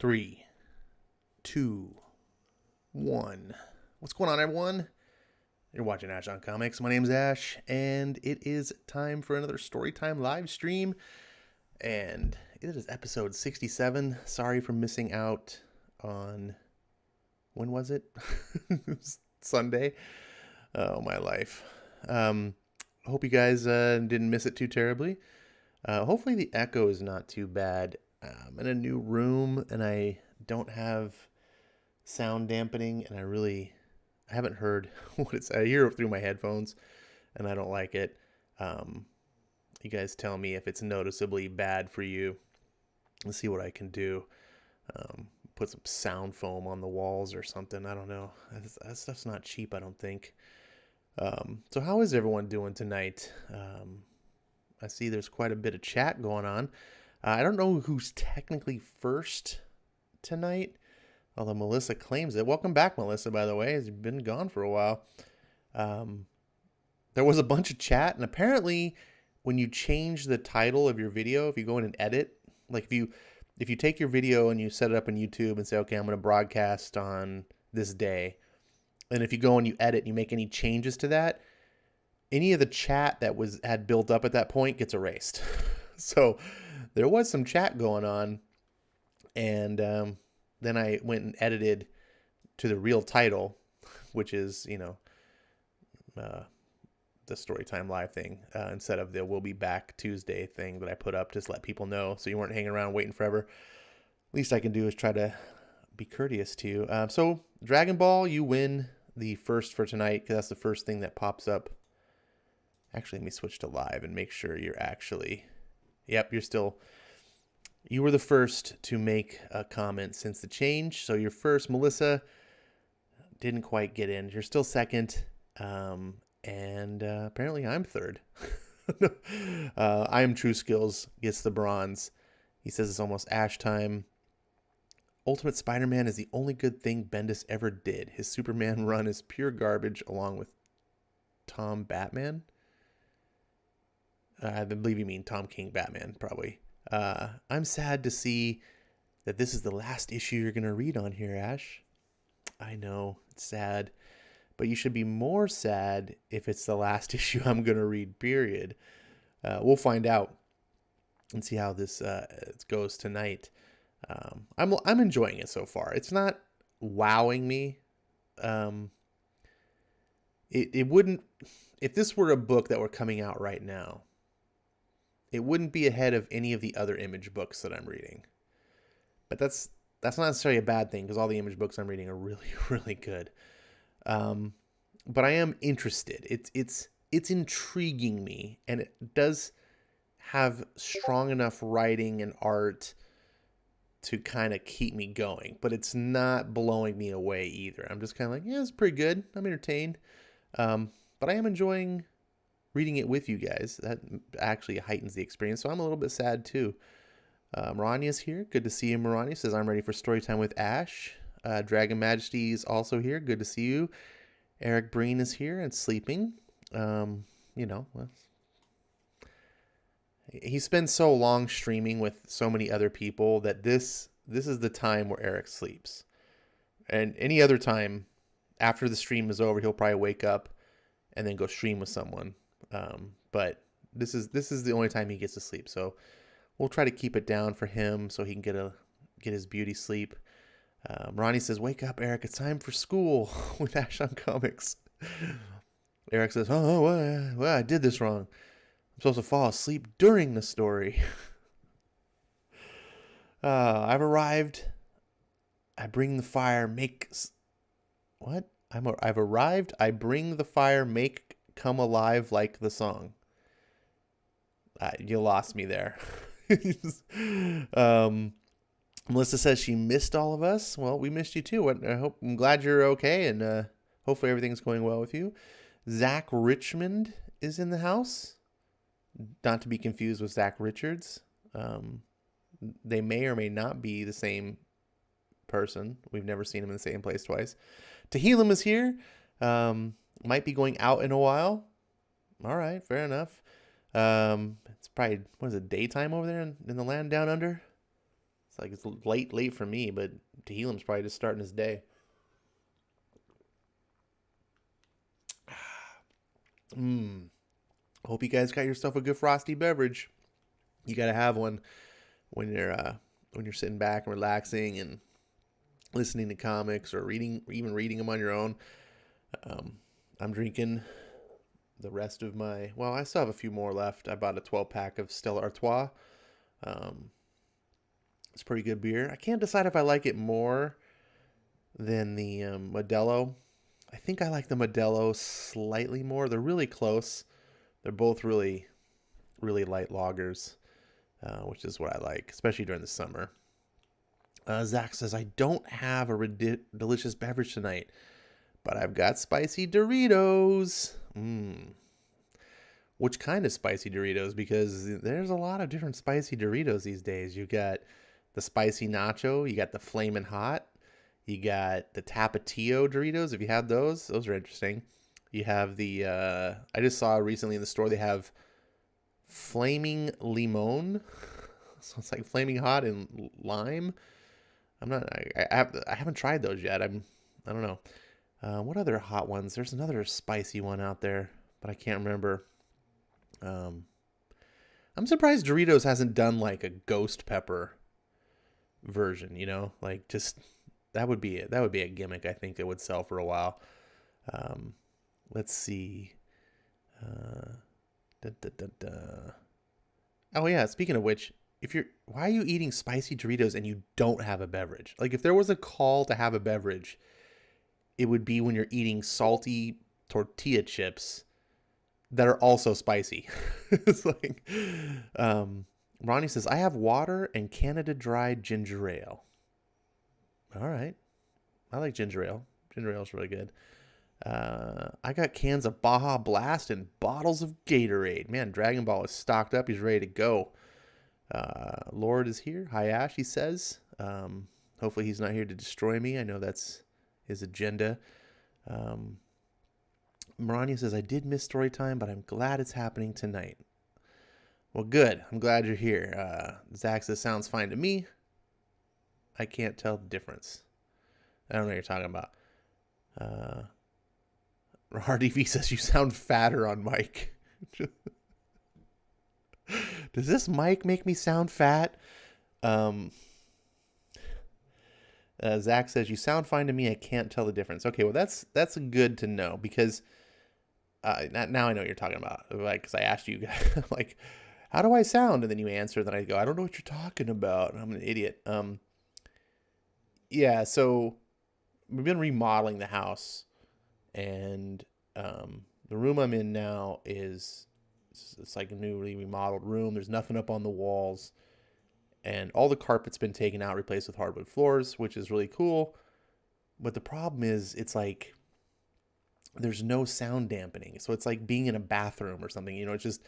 Three, two, one. What's going on, everyone? You're watching Ash on Comics. My name's Ash, and it is time for another Storytime live stream. And it is episode 67. Sorry for missing out on... When was it? It was Sunday. Oh, my life. I hope you guys didn't miss it too terribly. Hopefully the echo is not too bad. I'm in a new room, and I don't have sound dampening, and I haven't heard what it's... I hear it through my headphones, and I don't like it. You guys tell me if it's noticeably bad for you. Let's see what I can do. Put some sound foam on the walls or something. I don't know. That stuff's not cheap, I don't think. So how is everyone doing tonight? I see there's quite a bit of chat going on. I don't know who's technically first tonight, although Melissa claims it. Welcome back, Melissa, by the way. You've been gone for a while. There was a bunch of chat, and apparently when you change the title of your video, if you go in and edit, like if you take your video and you set it up on YouTube and say, okay, I'm going to broadcast on this day, and if you go and you edit and you make any changes to that, any of the chat that had built up at that point gets erased. So there was some chat going on, and then I went and edited to the real title, which is, the Storytime Live thing, instead of the We'll Be Back Tuesday thing that I put up, just let people know so you weren't hanging around waiting forever. Least I can do is try to be courteous to you. So Dragon Ball, you win the first for tonight, because that's the first thing that pops up. Actually, let me switch to live and make sure you're actually... Yep, you were the first to make a comment since the change. So you're first. Melissa didn't quite get in. You're still second. And apparently I'm third. I Am True Skills gets the bronze. He says it's almost Ash time. Ultimate Spider-Man is the only good thing Bendis ever did. His Superman run is pure garbage along with Tom Batman. I believe you mean Tom King Batman, probably. I'm sad to see that this is the last issue you're going to read on here, Ash. I know, it's sad. But you should be more sad if it's the last issue I'm going to read, period. We'll find out and see how this goes tonight. I'm enjoying it so far. It's not wowing me. It wouldn't... If this were a book that were coming out right now, it wouldn't be ahead of any of the other Image books that I'm reading. But that's not necessarily a bad thing, because all the Image books I'm reading are really, really good. But I am interested. It's intriguing me, and it does have strong enough writing and art to kind of keep me going, but it's not blowing me away either. I'm just kind of like, yeah, it's pretty good. I'm entertained. But I am enjoying reading it with you guys. That actually heightens the experience. So I'm a little bit sad too. Marania's here. Good to see you, Marania. Says, I'm ready for Storytime with Ash. Dragon Majesty is also here. Good to see you. Eric Breen is here and sleeping. Well, he spends so long streaming with so many other people that this is the time where Eric sleeps. And any other time after the stream is over, he'll probably wake up and then go stream with someone. But this is the only time he gets to sleep. So we'll try to keep it down for him so he can get his beauty sleep. Ronnie says, wake up, Eric. It's time for school with Ash on Comics. Eric says, well, I did this wrong. I'm supposed to fall asleep during the story. I've arrived. I bring the fire, make... What? I've arrived. I bring the fire, make come alive like the song. You lost me there. Melissa says she missed all of us. Well, we missed you too. I'm glad you're okay, and hopefully everything's going well with you. Zach Richmond is in the house. Not to be confused with Zach Richards. They may or may not be the same person. We've never seen him in the same place twice. Tehillim is here. Might be going out in a while. All right, fair enough. It's probably, what is it, daytime over there in the land down under? it's late for me, but Tehillim's probably just starting his day. Hope you guys got yourself a good frosty beverage. You gotta have one when you're sitting back and relaxing and listening to comics or even reading them on your own. I'm drinking the rest of my, well, I still have a few more left. I bought a 12-pack of Stella Artois. It's pretty good beer. I can't decide if I like it more than the Modelo. I think I like the Modelo slightly more. They're really close. They're both really, really light lagers, which is what I like, especially during the summer. Zach says, I don't have a delicious beverage tonight, but I've got spicy Doritos. Which kind of spicy Doritos? Because there's a lot of different spicy Doritos these days. You got the spicy nacho. You got the flamin' hot. You got the Tapatio Doritos. If you had those are interesting. You have the, I just saw recently in the store, they have flaming limon. So it's like flaming hot and lime. I haven't tried those yet. I don't know. What other hot ones? There's another spicy one out there, but I can't remember. I'm surprised Doritos hasn't done like a ghost pepper version, like just that would be a gimmick I think that would sell for a while. Let's see. Oh yeah, speaking of which, why are you eating spicy Doritos and you don't have a beverage? Like if there was a call to have a beverage, it would be when you're eating salty tortilla chips that are also spicy. It's like, Ronnie says, I have water and Canada Dry ginger ale. All right. I like ginger ale. Ginger ale is really good. I got cans of Baja Blast and bottles of Gatorade. Man, Dragon Ball is stocked up. He's ready to go. Lord is here. Hi, Ash, he says. Hopefully he's not here to destroy me. I know that's his agenda. Marania says, I did miss story time, but I'm glad it's happening tonight. Well, good. I'm glad you're here. Zach says, sounds fine to me. I can't tell the difference. I don't know what you're talking about. RDV says, you sound fatter on mic. Does this mic make me sound fat? Zach says, you sound fine to me. I can't tell the difference. Okay, well, that's good to know because now I know what you're talking about. Like, because I asked you, like, how do I sound? And then you answer. Then I go, I don't know what you're talking about. I'm an idiot. Yeah, so we've been remodeling the house. And the room I'm in now it's like a newly remodeled room. There's nothing up on the walls. And all the carpet's been taken out, replaced with hardwood floors, which is really cool. But the problem is it's like there's no sound dampening. So it's like being in a bathroom or something. It's just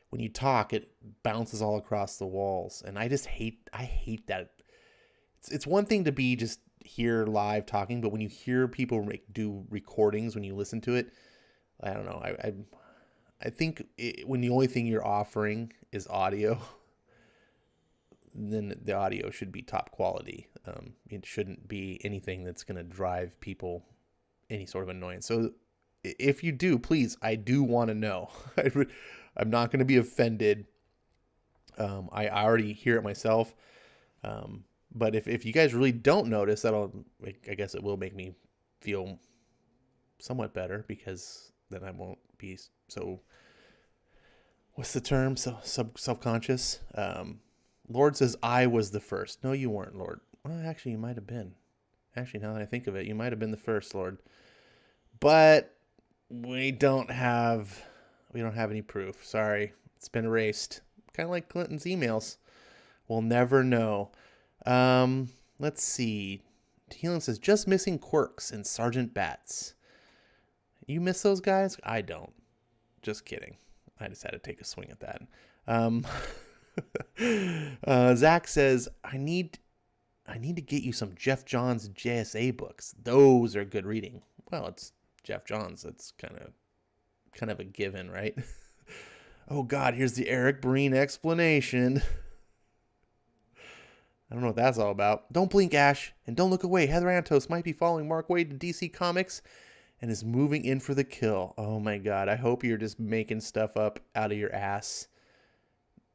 when you talk, it bounces all across the walls. And I hate that. It's one thing to be just here live talking, but when you hear people do recordings, when you listen to it, I don't know. I think when the only thing you're offering is audio, then the audio should be top quality. It shouldn't be anything that's going to drive people any sort of annoyance. So if you do, please, I do want to know. I'm not going to be offended. I already hear it myself. But if you guys really don't notice, I guess it will make me feel somewhat better because then I won't be so, what's the term? So self-conscious. Lord says, I was the first. No, you weren't, Lord. Well, actually, you might have been. Actually, now that I think of it, you might have been the first, Lord. But we don't have any proof. Sorry. It's been erased. Kind of like Clinton's emails. We'll never know. Let's see. Healing says, just missing Quirks and Sergeant Bats. You miss those guys? I don't. Just kidding. I just had to take a swing at that. Zach says, I need to get you some Jeff Johns JSA books. Those are good reading. Well, it's Jeff Johns. That's kind of a given, right? Oh God, here's the Eric Breen explanation. I don't know what that's all about. Don't blink, Ash, and don't look away. Heather Antos might be following Mark Waid to DC Comics and is moving in for the kill. Oh my God. I hope you're just making stuff up out of your ass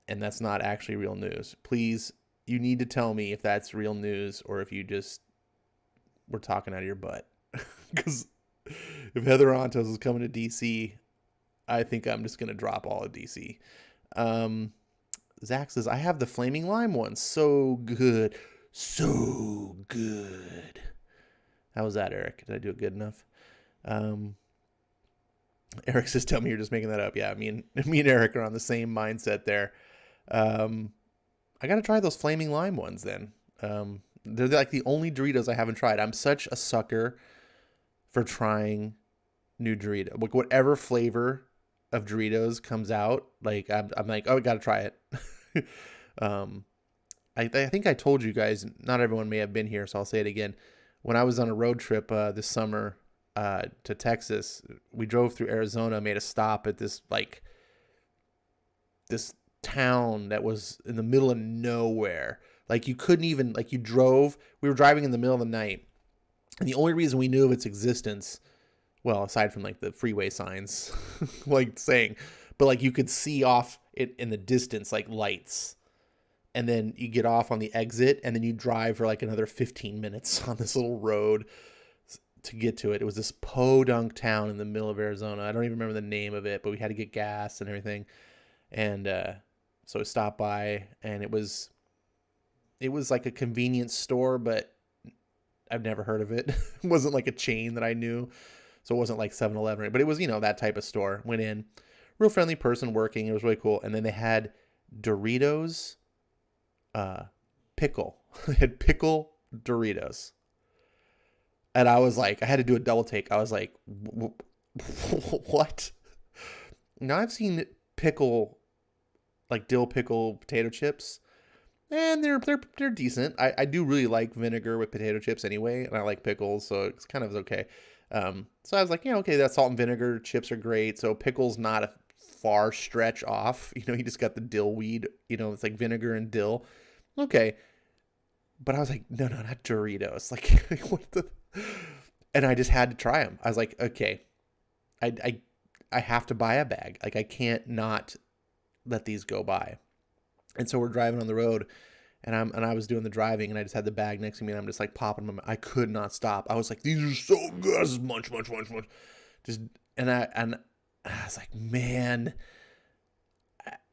and that's not actually real news. Please, you need to tell me if that's real news or if you just were talking out of your butt. Because if Heather Antos is coming to DC, I think I'm just going to drop all of DC. Zach says, I have the Flaming Lime one. So good. So good. How was that, Eric? Did I do it good enough? Eric says, tell me you're just making that up. Yeah, me and Eric are on the same mindset there. I got to try those Flaming Lime ones then. They're like the only Doritos I haven't tried. I'm such a sucker for trying new Doritos. Like whatever flavor of Doritos comes out, like I'm like, oh, I got to try it. I think I told you guys, not everyone may have been here, so I'll say it again. When I was on a road trip this summer to Texas, we drove through Arizona, made a stop at this town that was in the middle of nowhere. Like you couldn't even, like we were driving in the middle of the night. And the only reason we knew of its existence, well, aside from like the freeway signs, like saying, but like you could see off it in the distance, like lights. And then you get off on the exit and then you drive for like another 15 minutes on this little road to get to it. It was this podunk town in the middle of Arizona. I don't even remember the name of it, but we had to get gas and everything. And so we stopped by and it was like a convenience store, but I've never heard of it. It wasn't like a chain that I knew. So it wasn't like 7-Eleven, but it was, that type of store. Went in, real friendly person working. It was really cool. And then they had Doritos, pickle. They had pickle Doritos. And I was like, I had to do a double take. I was like, what? Now I've seen pickle, like dill pickle potato chips. And they're decent. I do really like vinegar with potato chips anyway, and I like pickles, so it's kind of okay. So I was like, yeah, okay, that salt and vinegar chips are great. So pickles not a far stretch off. You just got the dill weed. It's like vinegar and dill. Okay, but I was like, no, not Doritos. Like, what the? And I just had to try them. I was like, okay, I have to buy a bag. Like, I can't not let these go by. And so we're driving on the road, and I was doing the driving, and I just had the bag next to me, and I'm just like popping them. I could not stop. I was like, these are so good. This is munch. Just and I was like, man,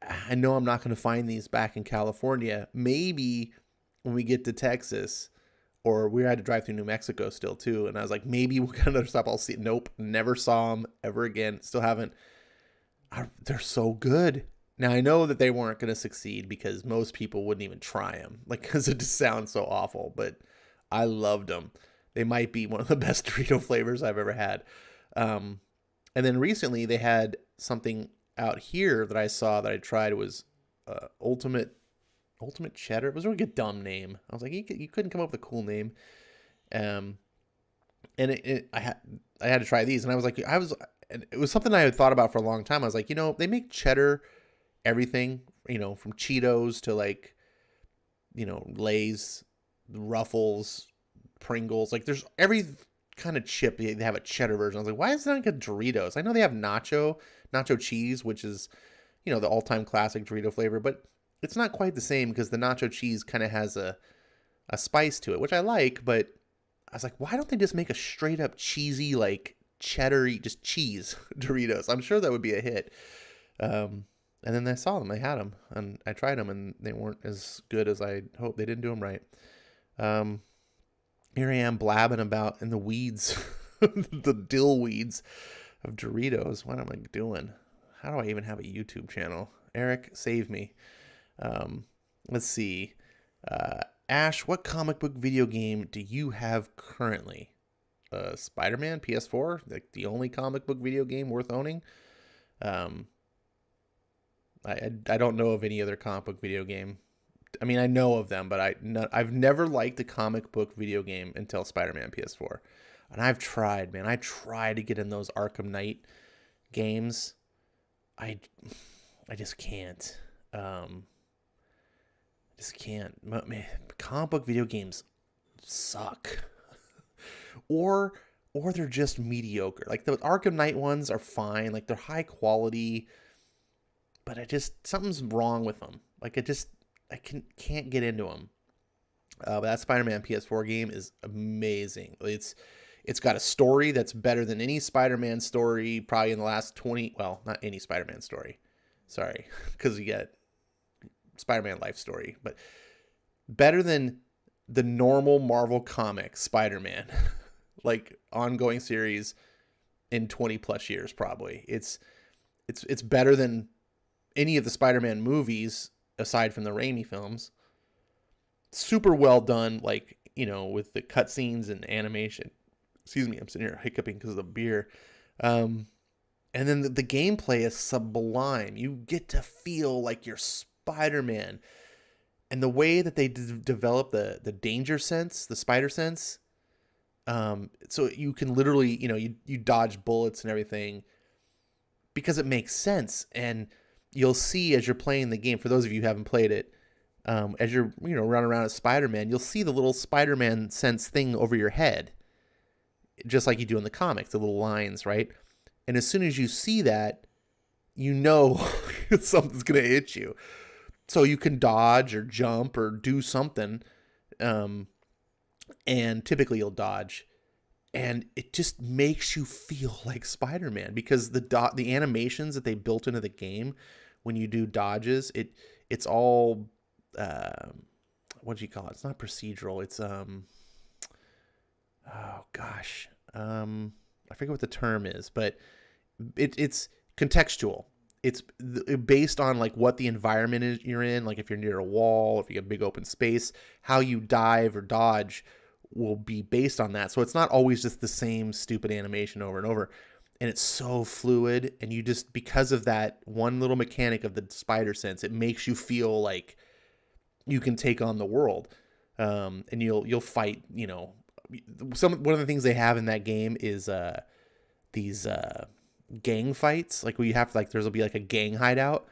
I know I'm not going to find these back in California. Maybe when we get to Texas, or we had to drive through New Mexico still too. And I was like, maybe we'll get another stop. I'll see. Nope, never saw them ever again. Still haven't. They're so good. Now, I know that they weren't going to succeed because most people wouldn't even try them, like, because it just sounds so awful, but I loved them. They might be one of the best Dorito flavors I've ever had. And then recently they had something out here that I saw that I tried. It was Ultimate Cheddar. It was a really good dumb name. I was like, you couldn't come up with a cool name. And I had to try these, and I was like, and it was something I had thought about for a long time. I was like, they make cheddar everything, from Cheetos to like, Lay's, Ruffles, Pringles. Like there's every kind of chip. They have a cheddar version. I was like, why is it not like a Doritos? I know they have nacho cheese, which is, the all-time classic Dorito flavor, but it's not quite the same because the nacho cheese kind of has a spice to it, which I like, but I was like, why don't they just make a straight up cheesy, like cheddar, just cheese Doritos? I'm sure that would be a hit. And then I saw them, I had them, and I tried them, and they weren't as good as I hoped. They didn't do them right. Here I am blabbing about in the weeds, the dill weeds of Doritos. What am I doing? How do I even have a YouTube channel? Eric, save me. Let's see. Ash, what comic book video game do you have currently? Spider-Man, PS4, like the only comic book video game worth owning. I don't know of any other comic book video game. I mean, I know of them, but I've never liked a comic book video game until Spider-Man PS4. And I've tried, man. I tried to get in those Arkham Knight games. I just can't. just can't. Man, comic book video games suck. or they're just mediocre. Like the Arkham Knight ones are fine. Like they're high quality, but something's wrong with them. Like I can't get into them. But that Spider-Man PS4 game is amazing. It's got a story that's better than any Spider-Man story probably in the last 20. Well, not any Spider-Man story. Sorry, because you get Spider-Man life story, but better than the normal Marvel comic Spider-Man, like ongoing series in 20 plus years probably. It's better than any of the Spider-Man movies aside from the Raimi films. Super well done, like, with the cutscenes and animation. Excuse me, I'm sitting here hiccuping because of the beer. And then the gameplay is sublime. You get to feel like you're Spider-Man. And the way that they develop the danger sense, the spider sense, so you can literally, you dodge bullets and everything because it makes sense. And you'll see as you're playing the game, for those of you who haven't played it, as you're, running around as Spider-Man, you'll see the little Spider-Man sense thing over your head, just like you do in the comics, the little lines, right? And as soon as you see that, something's going to hit you. So you can dodge or jump or do something, and typically you'll dodge. And it just makes you feel like Spider-Man because the animations that they built into the game when you do dodges, it's all... what do you call it? It's not procedural. It's I forget what the term is, but it's contextual. It's based on like what the environment is you're in. Like if you're near a wall, if you have big open space, how you dive or dodge will be based on that. So it's not always just the same stupid animation over and over. And it's so fluid, and you just, because of that one little mechanic of the spider sense, it makes you feel like you can take on the world, and you'll fight. One of the things they have in that game is these gang fights, like where you have to, like, there'll be like a gang hideout,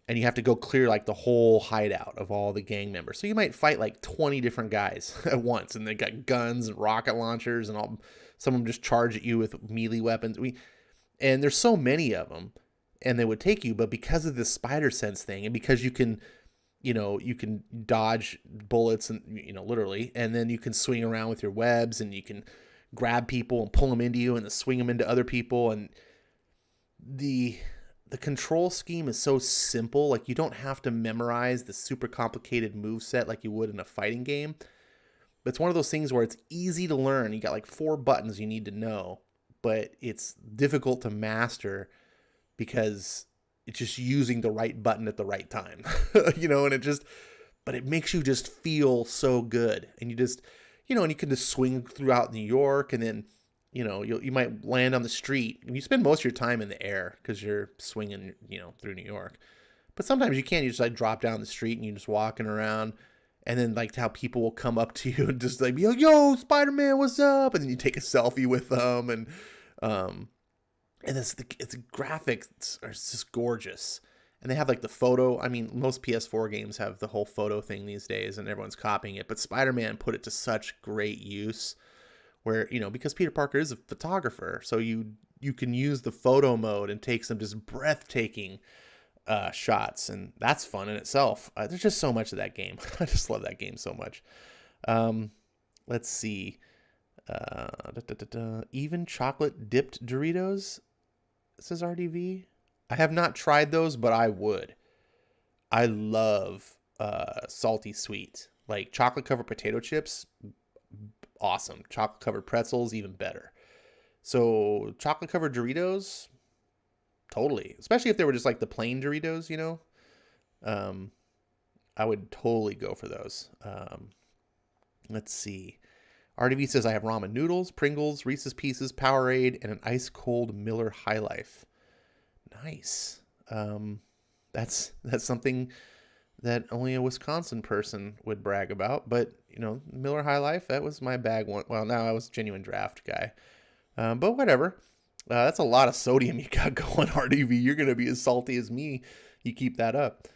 and you have to go clear like the whole hideout of all the gang members. So you might fight like 20 different guys at once, and they got guns and rocket launchers, and all. Some of them just charge at you with melee weapons. And there's so many of them, and they would take you. But because of this spider sense thing, and because you can dodge bullets and, literally, and then you can swing around with your webs, and you can grab people and pull them into you and then swing them into other people. And the control scheme is so simple. Like, you don't have to memorize the super complicated move set like you would in a fighting game. But it's one of those things where it's easy to learn. You got like 4 buttons you need to know, but it's difficult to master because it's just using the right button at the right time, but it makes you just feel so good. And you just, and you can just swing throughout New York, and then, you might land on the street, and you spend most of your time in the air because you're swinging, through New York. But sometimes you can't. You just like drop down the street and you're just walking around. And then, like, how people will come up to you and just like be like, "Yo, Spider-Man, what's up?" And then you take a selfie with them, and it's graphics are just gorgeous. And they have like the photo. I mean, most PS4 games have the whole photo thing these days, and everyone's copying it. But Spider-Man put it to such great use, where because Peter Parker is a photographer, so you can use the photo mode and take some just breathtaking shots, and that's fun in itself. There's just so much of that game. I just love that game so much. Let's see. Even chocolate dipped Doritos, says RDV. I have not tried those, but I would. I love salty sweet, like chocolate covered potato chips. Awesome. Chocolate covered pretzels, even better. So chocolate covered Doritos, totally. Especially if they were just like the plain Doritos, I would totally go for those. Let's see. RDV says, I have ramen noodles, Pringles, Reese's Pieces, Powerade, and an ice cold Miller High Life. Nice. That's something that only a Wisconsin person would brag about. But, Miller High Life, that was my bag one. Well, now I was a genuine draft guy. But whatever. That's a lot of sodium you got going, RDV. You're going to be as salty as me. You keep that up.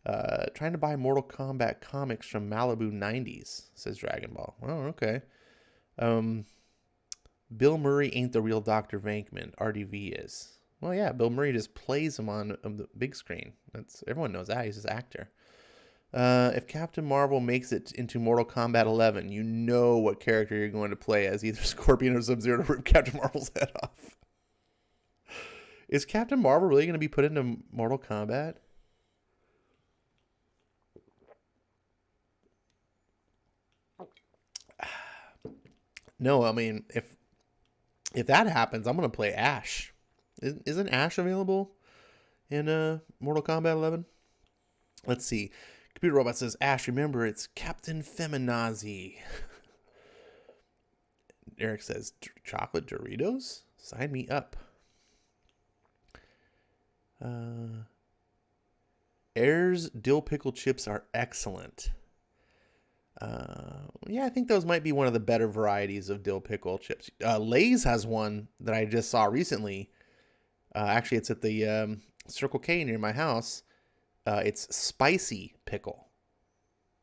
Trying to buy Mortal Kombat comics from Malibu 90s, says Dragon Ball. Oh, okay. Bill Murray ain't the real Dr. Venkman. RDV is. Well, yeah, Bill Murray just plays him on the big screen. Everyone knows that. He's his actor. If Captain Marvel makes it into Mortal Kombat 11, you know what character you're going to play as, either Scorpion or Sub-Zero, to rip Captain Marvel's head off. Is Captain Marvel really going to be put into Mortal Kombat? No, I mean, if that happens, I'm going to play Ash. Isn't Ash available in Mortal Kombat 11? Let's see. Computer Robot says, Ash, remember, it's Captain Feminazi. Eric says, chocolate Doritos? Sign me up. Ayers dill pickle chips are excellent. Yeah, I think those might be one of the better varieties of dill pickle chips. Lay's has one that I just saw recently. Actually, it's at the Circle K near my house. It's spicy pickle.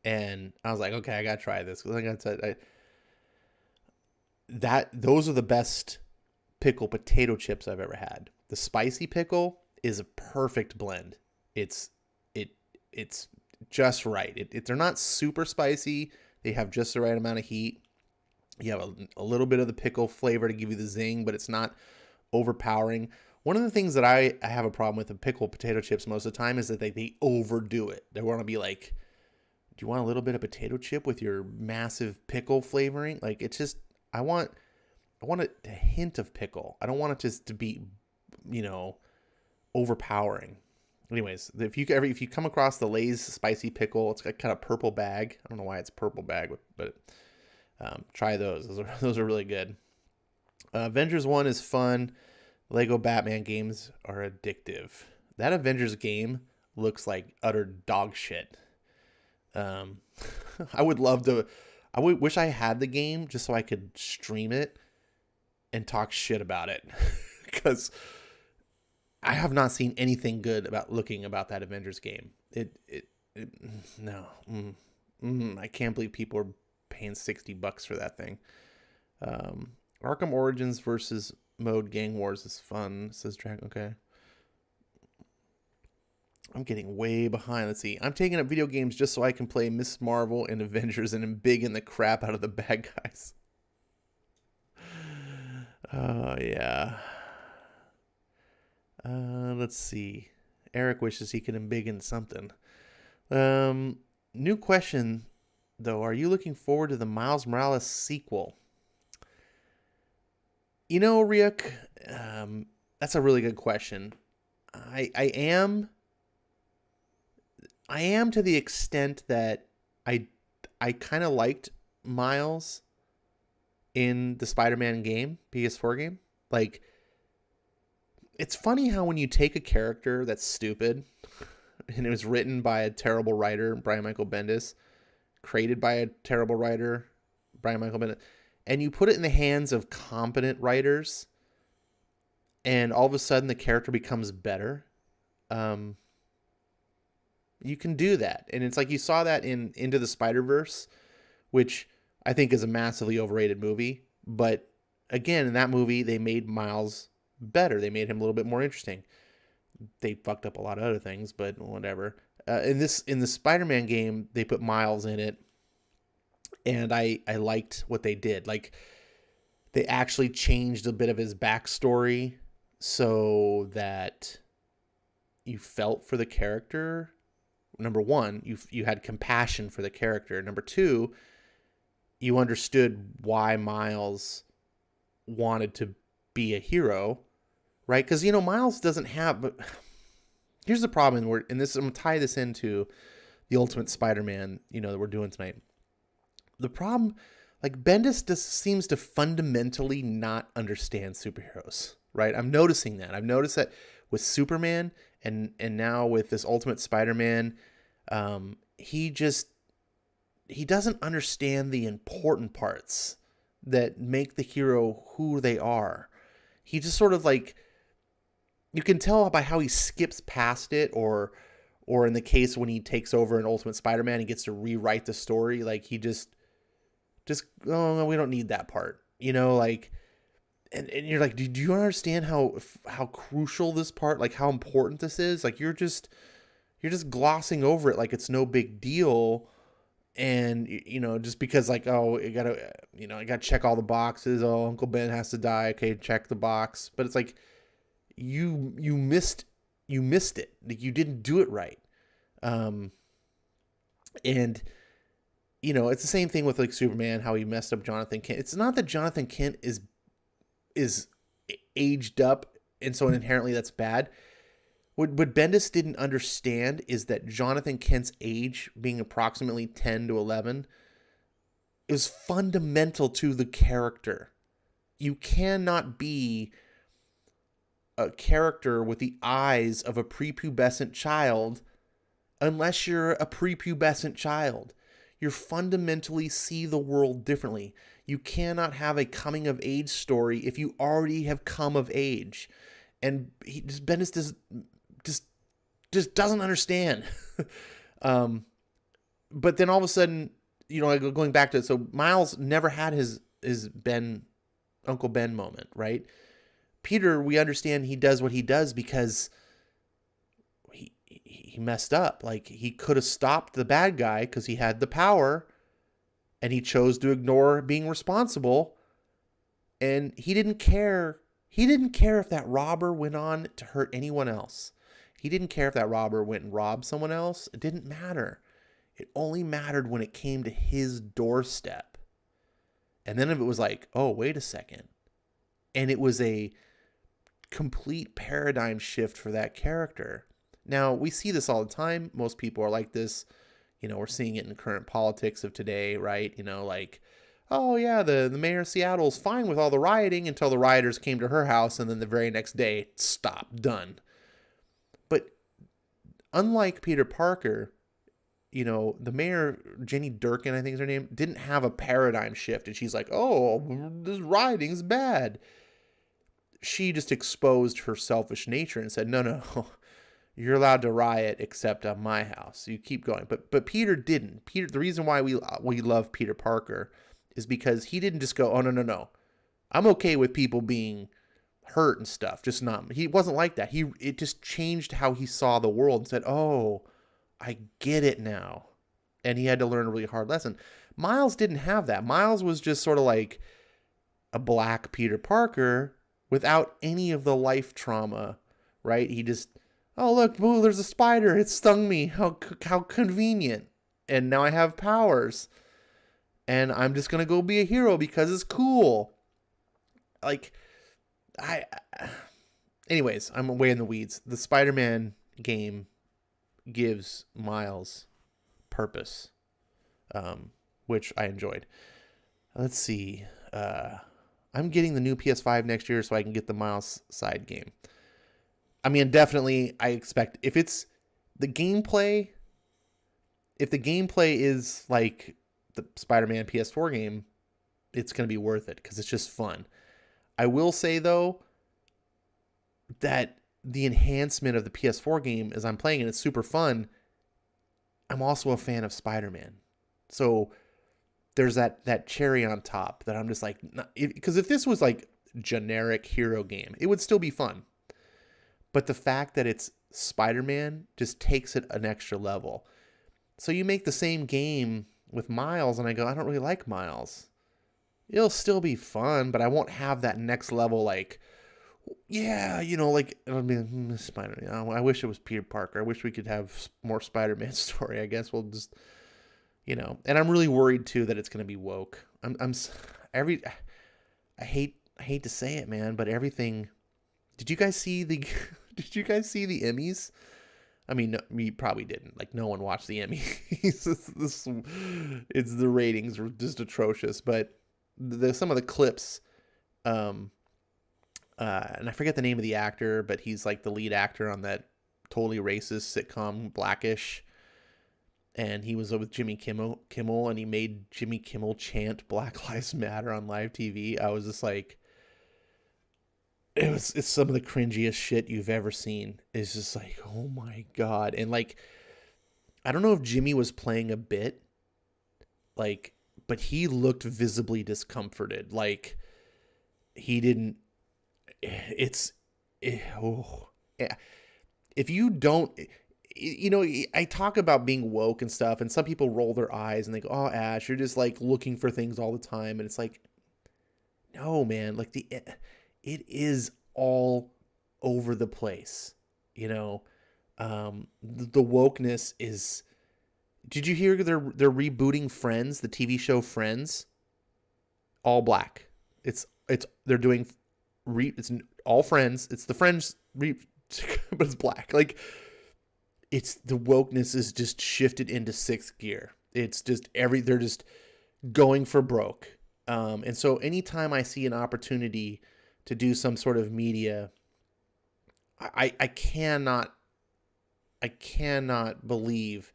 And I was like, okay, I got to try this. Because those are the best pickle potato chips I've ever had. The spicy pickle is a perfect blend. It's just right. They're not super spicy. They have just the right amount of heat. You have a little bit of the pickle flavor to give you the zing, but it's not overpowering. One of the things that I have a problem with pickle potato chips most of the time is that they overdo it. They want to be like, do you want a little bit of potato chip with your massive pickle flavoring? Like, it's just, I want a hint of pickle. I don't want it just to be, overpowering. Anyways, if you come across the Lay's spicy pickle, it's got kind of purple bag. I don't know why it's purple bag, but try those. Those are really good. Avengers 1 is fun. Lego Batman games are addictive. That Avengers game looks like utter dog shit. I would wish I had the game just so I could stream it and talk shit about it. Because I have not seen anything good about that Avengers game. No. I can't believe people are paying $60 for that thing. Arkham Origins versus Mode Gang Wars is fun, says Dragon. Okay. I'm getting way behind. Let's see. I'm taking up video games just so I can play Miss Marvel and Avengers and am big in the crap out of the bad guys. Oh, yeah. Let's see. Eric wishes he could embiggen something. New question, though. Are you looking forward to the Miles Morales sequel? Ryuk, that's a really good question. I am to the extent that I kind of liked Miles in the Spider-Man game, PS4 game. Like, it's funny how when you take a character that's stupid and it was written by a terrible writer, Brian Michael Bendis, created by a terrible writer, Brian Michael Bendis, and you put it in the hands of competent writers, and all of a sudden the character becomes better. You can do that. And it's like you saw that in Into the Spider-Verse, which I think is a massively overrated movie. But again, in that movie, they made Miles better. They made him a little bit more interesting. They fucked up a lot of other things, but whatever. In the Spider-Man game, they put Miles in it, and I liked what they did. Like, they actually changed a bit of his backstory so that you felt for the character. Number one, you had compassion for the character. Number two, you understood why Miles wanted to be a hero, right? Because, Miles doesn't have... But here's the problem, and this, I'm going to tie this into the Ultimate Spider-Man, that we're doing tonight. The problem, like, Bendis just seems to fundamentally not understand superheroes, right? I'm noticing that. I've noticed that with Superman and now with this Ultimate Spider-Man, he doesn't understand the important parts that make the hero who they are. He just sort of, like, you can tell by how he skips past it or Or in the case when he takes over in Ultimate Spider-Man, he gets to rewrite the story. Like he just, oh, no, we don't need that part, like, and you're like, do you understand how crucial this part, like how important this is? Like you're just glossing over it like it's no big deal. And, just because like, oh, I gotta check all the boxes. Oh, Uncle Ben has to die. Okay, check the box. But it's like, you missed it. Like you didn't do it right. And, it's the same thing with like Superman, how he messed up Jonathan Kent. It's not that Jonathan Kent is aged up, and so inherently that's bad. What Bendis didn't understand is that Jonathan Kent's age, being approximately 10 to 11, is fundamental to the character. You cannot be a character with the eyes of a prepubescent child unless you're a prepubescent child. You fundamentally see the world differently. You cannot have a coming of age story if you already have come of age. And Bendis just doesn't understand. But then all of a sudden, going back to it, so Miles never had his Uncle Ben moment, right? Peter, we understand he does what he does because he messed up. Like he could have stopped the bad guy because he had the power, and he chose to ignore being responsible. And he didn't care. He didn't care if that robber went on to hurt anyone else. He didn't care if that robber went and robbed someone else. It didn't matter. It only mattered when it came to his doorstep. And then if it was like, oh, wait a second. And it was a complete paradigm shift for that character. Now, we see this all the time. Most people are like this. We're seeing it in the current politics of today, right? Like, oh, yeah, the mayor of Seattle is fine with all the rioting until the rioters came to her house, and then the very next day, stop, done. But unlike Peter Parker, the mayor, Jenny Durkin, I think is her name, didn't have a paradigm shift. And she's like, oh, this rioting's bad. She just exposed her selfish nature and said, no, you're allowed to riot except at my house. You keep going. But Peter didn't. Peter, the reason why we love Peter Parker is because he didn't just go, oh, no. I'm okay with people being hurt and stuff. Just not, he wasn't like that. It just changed how he saw the world and said, oh, I get it now. And he had to learn a really hard lesson. Miles didn't have that. Miles was just sort of like a black Peter Parker without any of the life trauma, right? He just, oh, look, boo, there's a spider. It stung me. How convenient. And now I have powers. And I'm just going to go be a hero because it's cool. Like, anyways, I'm way in the weeds. The Spider-Man game gives Miles purpose, which I enjoyed. Let's see. I'm getting the new PS5 next year so I can get the Miles side game. I mean, definitely, I expect if the gameplay is like the Spider-Man PS4 game, it's going to be worth it because it's just fun. I will say, though, that the enhancement of the PS4 game as I'm playing it, it's super fun. I'm also a fan of Spider-Man. So there's that cherry on top that I'm just like, because if this was like generic hero game, it would still be fun. But the fact that it's Spider-Man just takes it an extra level. So you make the same game with Miles, and I go, I don't really like Miles. It'll still be fun, but I won't have that next level, like, yeah, like, I mean, Spider-Man. I wish it was Peter Parker. I wish we could have more Spider-Man story. I guess we'll just, and I'm really worried too that it's going to be woke. I hate to say it, man, but everything. Did you guys see the Emmys? I mean, no, you probably didn't. Like, no one watched the Emmys. It's the ratings were just atrocious. But some of the clips, and I forget the name of the actor, but he's like the lead actor on that totally racist sitcom Blackish. And he was with Jimmy Kimmel, and he made Jimmy Kimmel chant Black Lives Matter on live TV. I was just like, it's some of the cringiest shit you've ever seen. It's just like, oh my God. And like, I don't know if Jimmy was playing a bit, like, but he looked visibly discomforted. Like he didn't, it's, oh, yeah. If you don't, I talk about being woke and stuff, and some people roll their eyes and they go, oh, Ash, you're just like looking for things all the time. And it's like, no, man, like it is all over the place, you know. The wokeness is. Did you hear they're rebooting Friends, the TV show Friends? All black. It's they're doing it's all Friends. It's the Friends but it's black. Like it's the wokeness is just shifted into sixth gear. It's just they're just going for broke. And so anytime I see an opportunity to do some sort of media, I cannot believe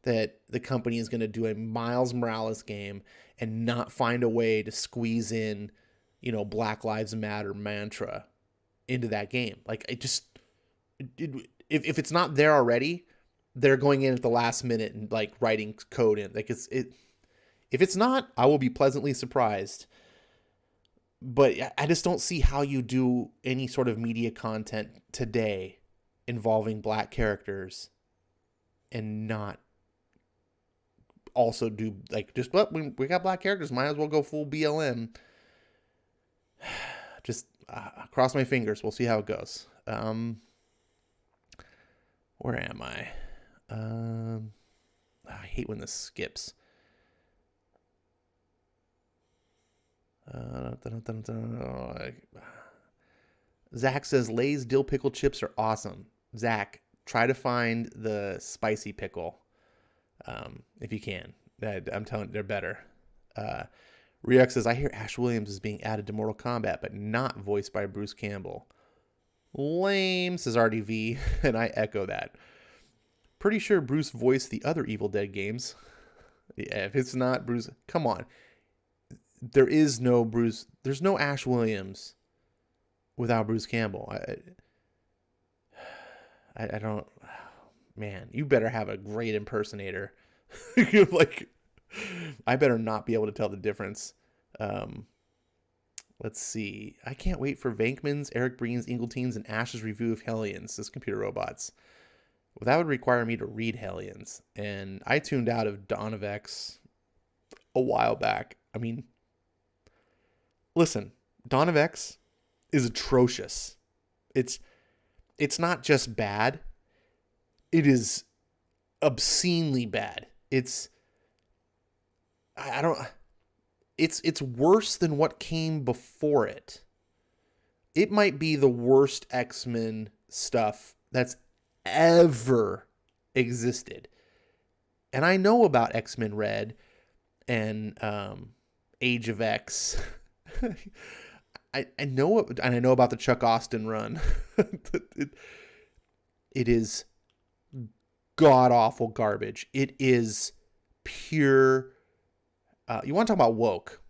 that the company is going to do a Miles Morales game and not find a way to squeeze in, Black Lives Matter mantra into that game. Like if it's not there already, they're going in at the last minute and like writing code in. Like if it's not, I will be pleasantly surprised. But I just don't see how you do any sort of media content today involving black characters and not also do like just we got black characters, might as well go full BLM. Just cross my fingers. We'll see how it goes. Where am I? I hate when this skips. Zach says Lay's dill pickle chips are awesome. Zach, try to find the spicy pickle. If you can. I'm telling you, they're better. Rex says, I hear Ash Williams is being added to Mortal Kombat, but not voiced by Bruce Campbell. Lame, says RDV, and I echo that. Pretty sure Bruce voiced the other Evil Dead games. Yeah, if it's not Bruce, come on. There is no Bruce. There's no Ash Williams without Bruce Campbell. I don't. Man, you better have a great impersonator. Like, I better not be able to tell the difference. Let's see. I can't wait for Vankman's, Eric Breen's, Ingleteen's, and Ash's review of Hellions, as computer robots. Well, that would require me to read Hellions, and I tuned out of Dawn of X a while back. I mean, listen, Dawn of X is atrocious. It's not just bad. It is obscenely bad. It's worse than what came before it. It might be the worst X-Men stuff that's ever existed. And I know about X-Men Red and Age of X. I know it, and I know about the Chuck Austin run. It is god-awful garbage. It is pure... you want to talk about woke?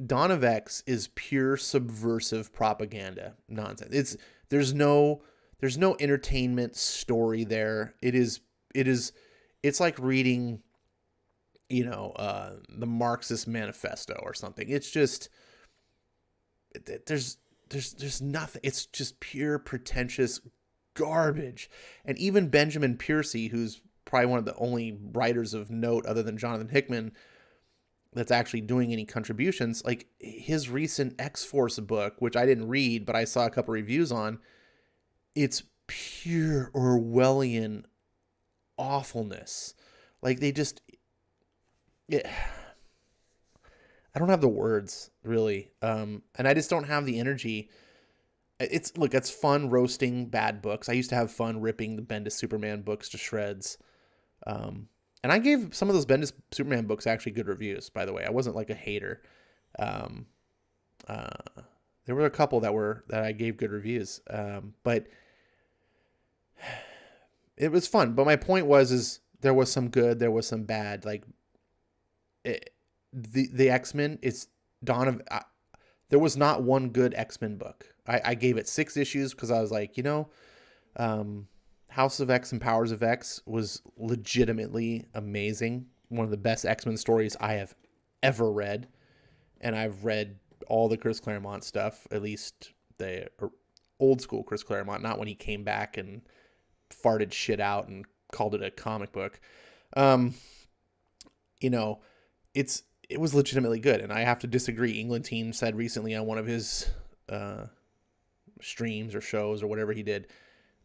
Dawn of X is pure subversive propaganda nonsense. There's no entertainment story there. It's like reading, the Marxist Manifesto or something. It's just there's nothing. It's just pure pretentious garbage. And even Benjamin Piercy, who's probably one of the only writers of note other than Jonathan Hickman that's actually doing any contributions, like his recent X-Force book, which I didn't read, but I saw a couple reviews on, it's pure Orwellian awfulness. Like I don't have the words really. And I just don't have the energy. It's fun roasting bad books. I used to have fun ripping the Bendis Superman books to shreds. And I gave some of those Bendis Superman books actually good reviews, by the way. I wasn't like a hater. There were a couple that I gave good reviews. But it was fun. But my point is there was some good, there was some bad. Like the X-Men, it's There was not one good X-Men book. I gave it 6 issues because I was like, House of X and Powers of X was legitimately amazing. One of the best X-Men stories I have ever read. And I've read all the Chris Claremont stuff, at least the old school Chris Claremont, not when he came back and farted shit out and called it a comic book. It was legitimately good. And I have to disagree. England Team said recently on one of his streams or shows or whatever he did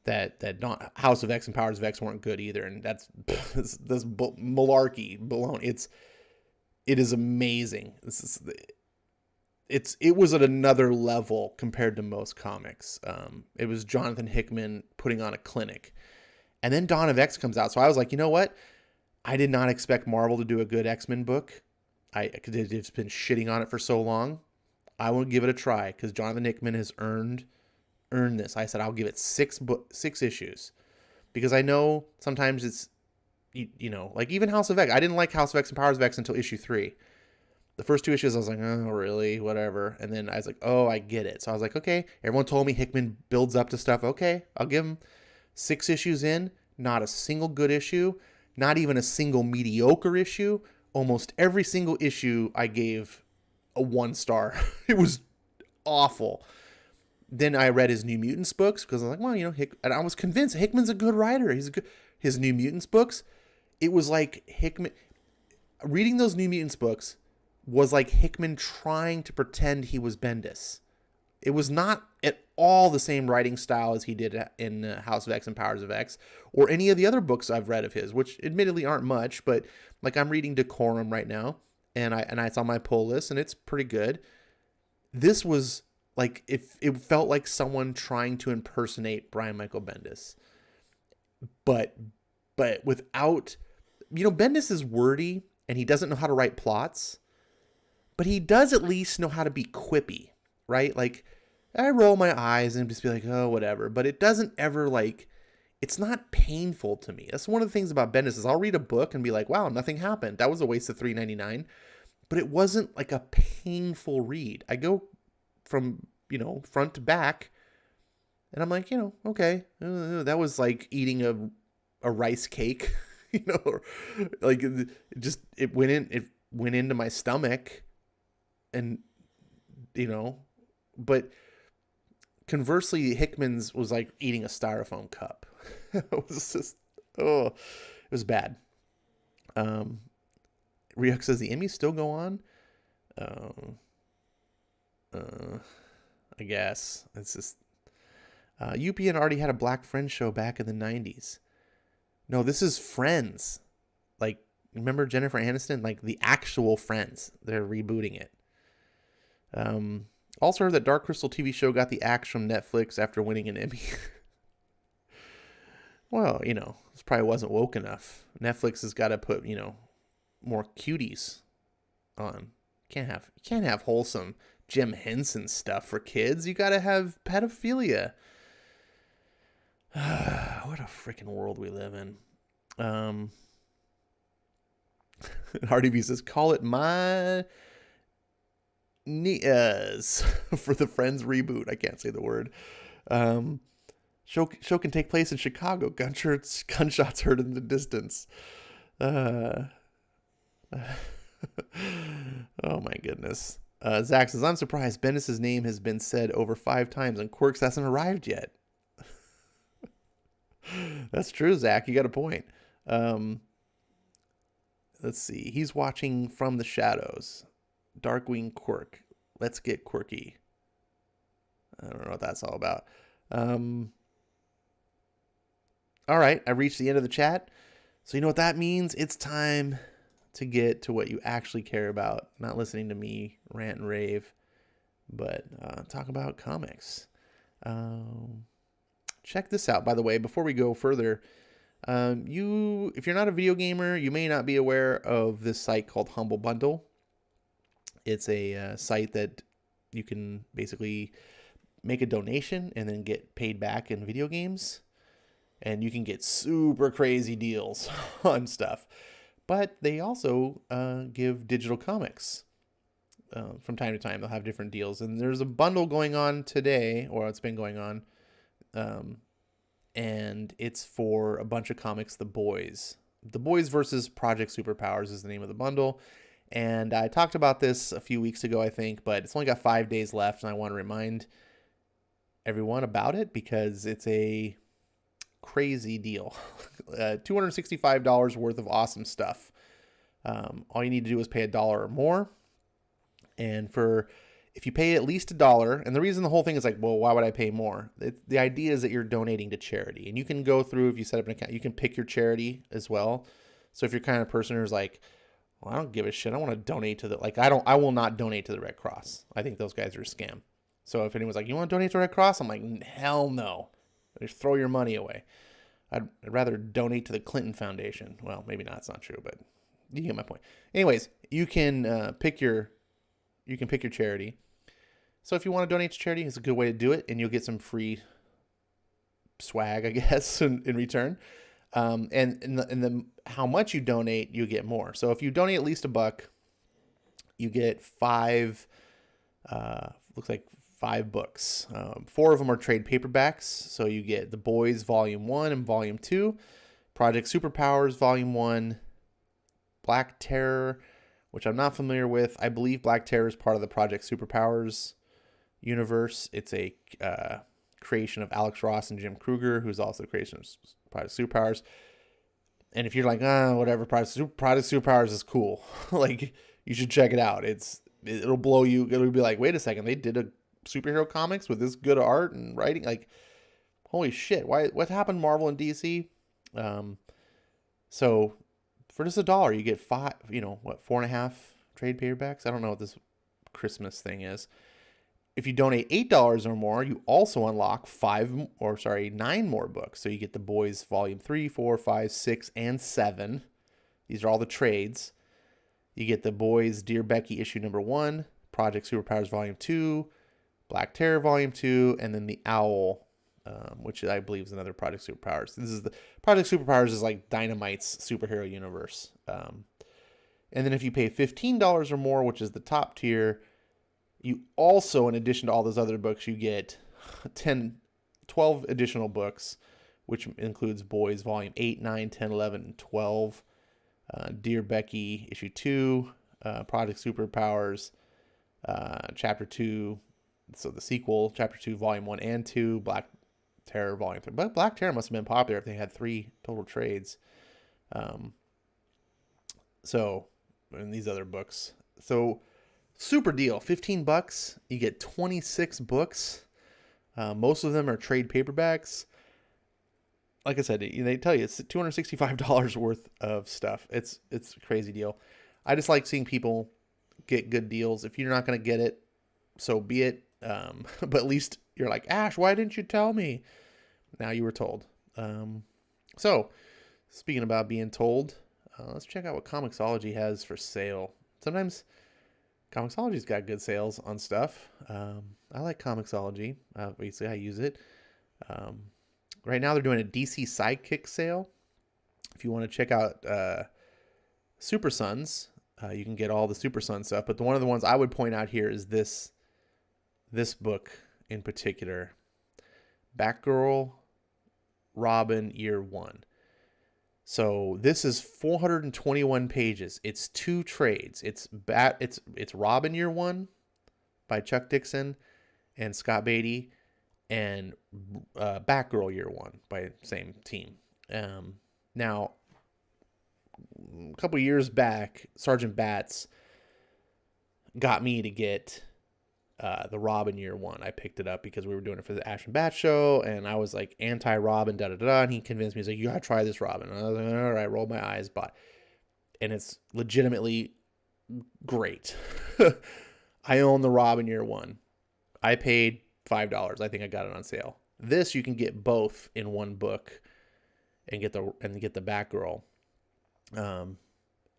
that not House of X and Powers of X weren't good either. And that's malarkey, baloney. It is amazing. It was at another level compared to most comics. It was Jonathan Hickman putting on a clinic. And then Dawn of X comes out. So I was like, you know what? I did not expect Marvel to do a good X-Men book. It's been shitting on it for so long. I will give it a try because Jonathan Hickman has earned this. I said I'll give it 6 issues because I know sometimes it's, like even House of X. I didn't like House of X and Powers of X until issue 3. The first 2 issues I was like, oh really, whatever. And then I was like, oh, I get it. So I was like, okay. Everyone told me Hickman builds up to stuff. Okay, I'll give him 6 issues in. Not a single good issue. Not even a single mediocre issue. Almost every single issue I gave a 1 star. It was awful. Then I read his New Mutants books because I was like, well, and I was convinced Hickman's a good writer. His New Mutants books, it was like Hickman reading those New Mutants books was like Hickman trying to pretend he was Bendis. It was not at all the same writing style as he did in House of X and Powers of X or any of the other books I've read of his, which admittedly aren't much, but like I'm reading Decorum right now and it's on my pull list and it's pretty good. This was like, it felt like someone trying to impersonate Brian Michael Bendis, but without, Bendis is wordy and he doesn't know how to write plots, but he does at least know how to be quippy, right? Like I roll my eyes and just be like, oh, whatever. But it doesn't ever it's not painful to me. That's one of the things about Bendis is I'll read a book and be like, wow, nothing happened. That was a waste of $3.99. But it wasn't like a painful read. I go from, front to back and I'm like, okay, that was like eating a rice cake, like it went into my stomach and, but conversely, Hickman's was like eating a styrofoam cup. It was just, it was bad. Ryuk says the Emmys still go on. I guess it's just UPN already had a Black Friends show back in the 90s. No, this is Friends. Like, remember Jennifer Aniston? Like the actual Friends. They're rebooting it. Also heard that Dark Crystal TV show got the axe from Netflix after winning an Emmy. Well, this probably wasn't woke enough. Netflix has got to put, more cuties on. Can't have wholesome Jim Henson stuff for kids. You got to have pedophilia. What a freaking world we live in. Hardy V says, call it my Nias for the Friends reboot. I can't say the word. Show can take place in Chicago. Gunshots heard in the distance. Oh my goodness. Zach says, I'm surprised Bendis' name has been said over 5 times and Quirks hasn't arrived yet. That's true, Zach. You got a point. Let's see. He's watching From the Shadows. Darkwing Quirk. Let's get quirky. I don't know what that's all about. All right. I reached the end of the chat. So you know what that means? It's time to get to what you actually care about. Not listening to me rant and rave, but talk about comics. Check this out, by the way, before we go further. If you're not a video gamer, you may not be aware of this site called Humble Bundle. It's a site that you can basically make a donation and then get paid back in video games. And you can get super crazy deals on stuff. But they also give digital comics. from time to time. They'll have different deals. And there's a bundle going on today, or it's been going on. And it's for a bunch of comics, The Boys. The Boys versus Project Superpowers is the name of the bundle. And I talked about this a few weeks ago, I think, but it's only got 5 days left, and I want to remind everyone about it because it's a crazy deal. $265 worth of awesome stuff. All you need to do is pay $1 or more. And if you pay at least $1, and the reason the whole thing is like, well, why would I pay more? The idea is that you're donating to charity, and you can go through, if you set up an account, you can pick your charity as well. So if you're kind of person who's like, well, I don't give a shit, I want to donate to I will not donate to the Red Cross. I think those guys are a scam. So if anyone's like, you want to donate to the Red Cross? I'm like, hell no. Just throw your money away. I'd rather donate to the Clinton Foundation. Well, maybe not. It's not true, but you get my point. Anyways, you can pick your charity. So if you want to donate to charity, it's a good way to do it, and you'll get some free swag, I guess, in return. And how much you donate, you get more. So if you donate at least $1, you get 5. Looks like 5 books. 4 of them are trade paperbacks. So you get The Boys Volume 1 and Volume 2, Project Superpowers Volume 1, Black Terror, which I'm not familiar with. I believe Black Terror is part of the Project Superpowers universe. It's a creation of Alex Ross and Jim Kruger, who's also the creation of Project Superpowers. And if you're like, whatever, Project Superpowers is cool, like, you should check it out. It'll blow you. It'll be like, wait a second, they did a superhero comics with this good art and writing. Like, holy shit, what happened to Marvel and DC? So for just $1, you get 5, 4.5 trade paperbacks. I don't know what this Christmas thing is. If you donate $8 or more, you also unlock 9 more books. So you get The Boys Volume 3, 4, 5, 6, and 7. These are all the trades. You get The Boys Dear Becky issue number 1, Project Superpowers Volume 2, Black Terror Volume 2, and then The Owl, which I believe is another Project Superpowers. This is the Project Superpowers is like Dynamite's superhero universe. And then if you pay $15 or more, which is the top tier, you also, in addition to all those other books, you get 12 additional books, which includes Boys Volume 8, 9, 10, 11, and 12, Dear Becky Issue 2, Project Superpowers, Chapter 2, so the sequel, Chapter 2, Volume 1 and 2, Black Terror Volume 3. But Black Terror must have been popular if they had 3 total trades. And these other books. So, super deal, $15, you get 26 books. Most of them are trade paperbacks. Like I said, they tell you it's $265 worth of stuff. It's a crazy deal. I just like seeing people get good deals. If you're not going to get it, so be it. But at least you're like, Ash, why didn't you tell me? Now you were told. So, speaking about being told, let's check out what Comixology has for sale. Sometimes Comixology's got good sales on stuff. I like Comixology. Obviously, I use it. Right now, they're doing a DC Sidekick sale. If you want to check out Super Sons, you can get all the Super Sons stuff. But one of the ones I would point out here is this book in particular, Batgirl, Robin, Year 1. So this is 421 pages. It's 2 trades. It's Robin Year 1 by Chuck Dixon and Scott Beatty, and Batgirl Year 1 by the same team. Now, a couple years back, Sergeant Bats got me to get the Robin Year 1. I picked it up because we were doing it for the Ash and Bat show, and I was like anti-Robin, and he convinced me. He's like, you gotta try this Robin. And I was like, all right, rolled my eyes, but, and it's legitimately great. I own the Robin Year 1. I paid $5. I think I got it on sale. This you can get both in one book and get the Batgirl. And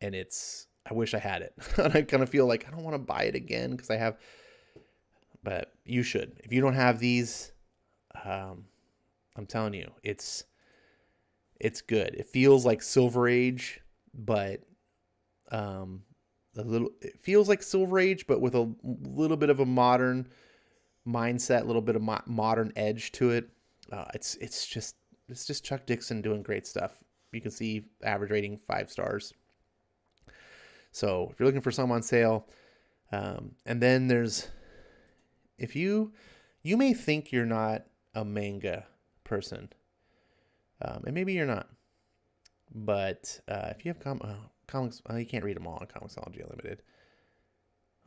I wish I had it. And I kind of feel like I don't want to buy it again because I have. But you should. If you don't have these, I'm telling you, it's good. It feels like Silver Age, but it feels like Silver Age, but with a little bit of a modern mindset, a little bit of modern edge to it. It's just Chuck Dixon doing great stuff. You can see average rating 5 stars. So if you're looking for some on sale, and then there's, if you may think you're not a manga person, and maybe you're not, but if you have comics, you can't read them all on Comixology Unlimited.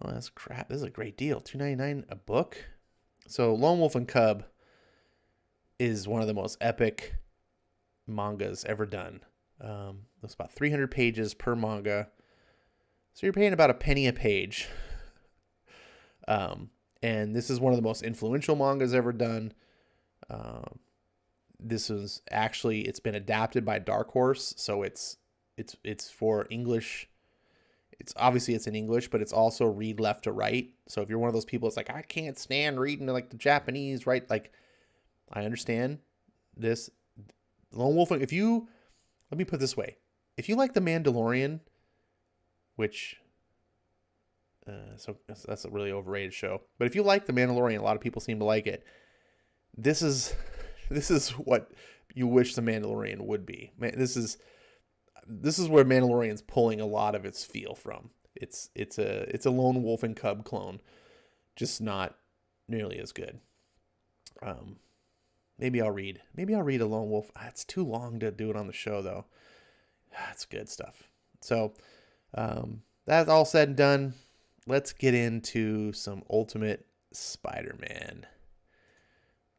Oh, that's crap. This is a great deal. $2.99 a book. So Lone Wolf and Cub is one of the most epic mangas ever done. It's about 300 pages per manga. So you're paying about a penny a page. And this is one of the most influential mangas ever done. This is actually, it's been adapted by Dark Horse. So it's for English. It's obviously it's in English, but it's also read left to right. So if you're one of those people, it's like, I can't stand reading like the Japanese, right? Like, I understand this. Lone Wolf, let me put it this way. If you like The Mandalorian, which, so that's a really overrated show. But if you like The Mandalorian, a lot of people seem to like it. This is what you wish The Mandalorian would be. This is where Mandalorian's pulling a lot of its feel from. It's a Lone Wolf and Cub clone, just not nearly as good. Maybe I'll read a Lone Wolf. It's too long to do it on the show though. That's good stuff. So that's all said and done. Let's get into some Ultimate Spider-Man.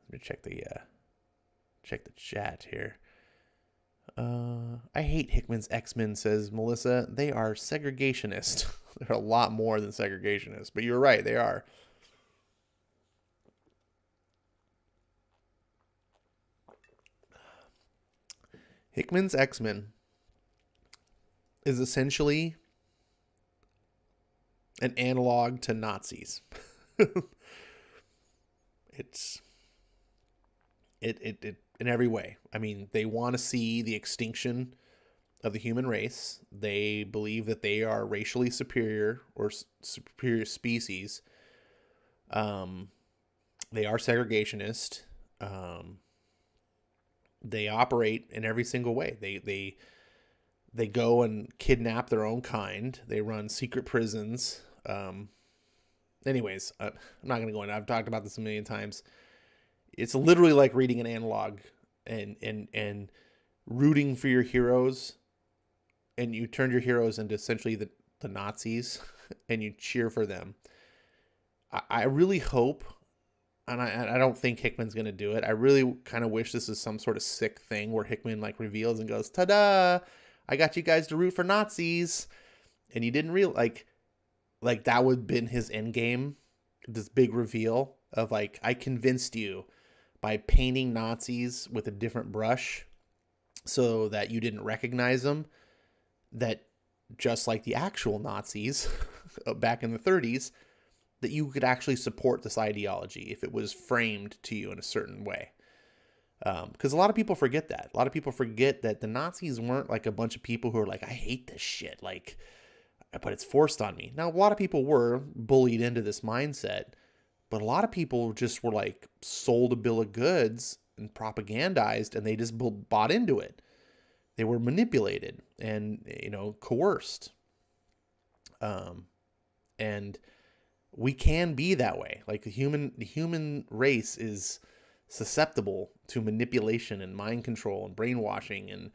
Let me check the chat here. I hate Hickman's X-Men, says Melissa. They are segregationist. They're a lot more than segregationist, but you're right, they are. Hickman's X-Men is essentially an analog to Nazis. It's in every way. I mean, they want to see the extinction of the human race. They believe that they are racially superior or superior species. They are segregationist. They operate in every single way. They go and kidnap their own kind. They run secret prisons. Anyways, I'm not going to go into it. I've talked about this a million times. It's literally like reading an analog and rooting for your heroes, and you turned your heroes into essentially the Nazis and you cheer for them. I really hope, and I don't think Hickman's going to do it. I really kind of wish this is some sort of sick thing where Hickman like reveals and goes, ta-da, I got you guys to root for Nazis. And you didn't like that would have been his end game. This big reveal of like, I convinced you by painting Nazis with a different brush so that you didn't recognize them, that just like the actual Nazis back in the 30s, that you could actually support this ideology if it was framed to you in a certain way. Because a lot of people forget that. A lot of people forget that the Nazis weren't like a bunch of people who are like, I hate this shit, like, but it's forced on me. Now, a lot of people were bullied into this mindset, but a lot of people just were like sold a bill of goods and propagandized, and they just bought into it. They were manipulated and, coerced. And we can be that way. Like the human race is susceptible to manipulation and mind control and brainwashing and,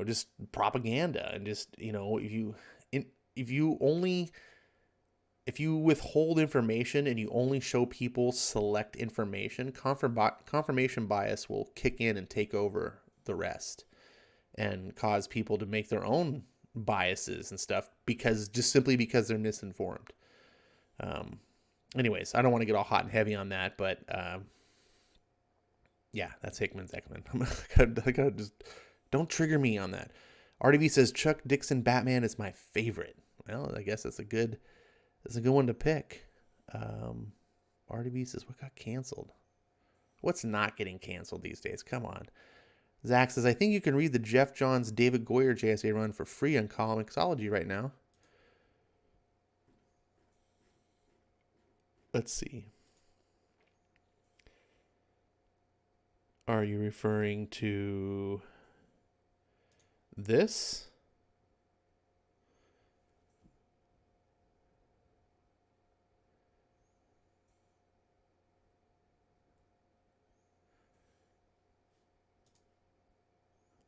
just propaganda and just, if you withhold information and you only show people select information, confirmation bias will kick in and take over the rest and cause people to make their own biases and stuff simply because they're misinformed. Anyways, I don't want to get all hot and heavy on that, but yeah, that's Hickman's X-Men. I gotta just don't trigger me on that. RDV says Chuck Dixon Batman is my favorite. Well, I guess that's a good one to pick. RDV says, what got canceled? What's not getting canceled these days? Come on. Zach says, I think you can read the Jeff Johns David Goyer JSA run for free on Comixology right now. Let's see. Are you referring to this?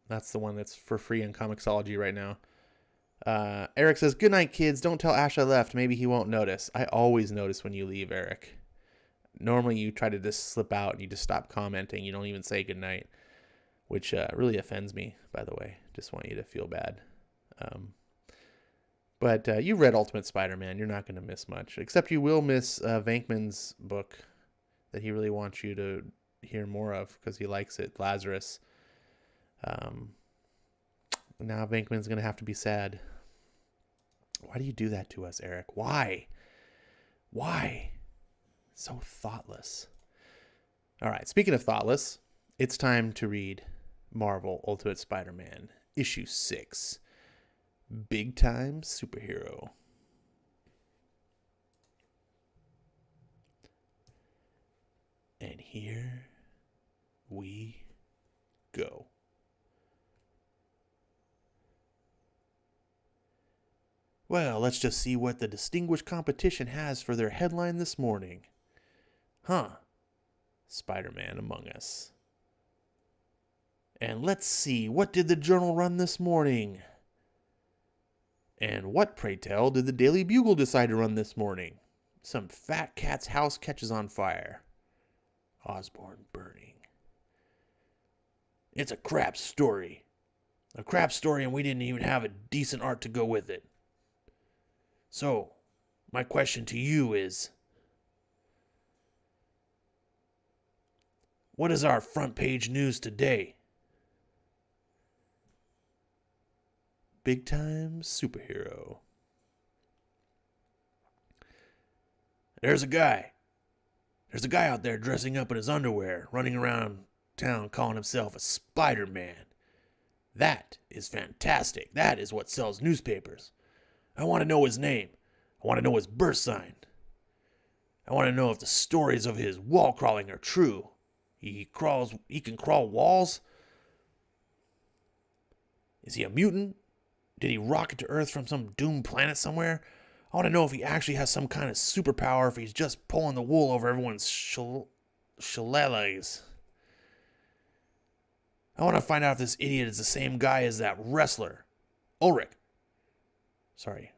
That's the one that's for free in Comixology right now. Eric says, "Good night, kids. Don't tell Ash I left. Maybe he won't notice." I always notice when you leave, Eric. Normally you try to just slip out and you just stop commenting. You don't even say good night, which really offends me, by the way. Just want you to feel bad. But you read Ultimate Spider-Man. You're not going to miss much, except you will miss Venkman's book that he really wants you to hear more of because he likes it, Lazarus. Now Venkman's going to have to be sad. Why do you do that to us, Eric? Why? So thoughtless. All right, speaking of thoughtless, it's time to read Marvel Ultimate Spider-Man, issue 6, Big Time Superhero. And here we go. Well, let's just see what the distinguished competition has for their headline this morning. Spider-Man Among Us. And let's see, what did the Journal run this morning? And what, pray tell, did the Daily Bugle decide to run this morning? Some fat cat's house catches on fire. Osborn burning. It's a crap story. A crap story, and we didn't even have a decent art to go with it. So, my question to you is, what is our front page news today? Big Time Superhero. There's a guy out there dressing up in his underwear, running around town calling himself a Spider-Man. That is fantastic. That is what sells newspapers. I want to know his name. I want to know his birth sign. I want to know if the stories of his wall crawling are true. He can crawl walls? Is he a mutant? Did he rocket to Earth from some doomed planet somewhere? I want to know if he actually has some kind of superpower, if he's just pulling the wool over everyone's shillelaghs. I want to find out if this idiot is the same guy as that wrestler. Ulrich. I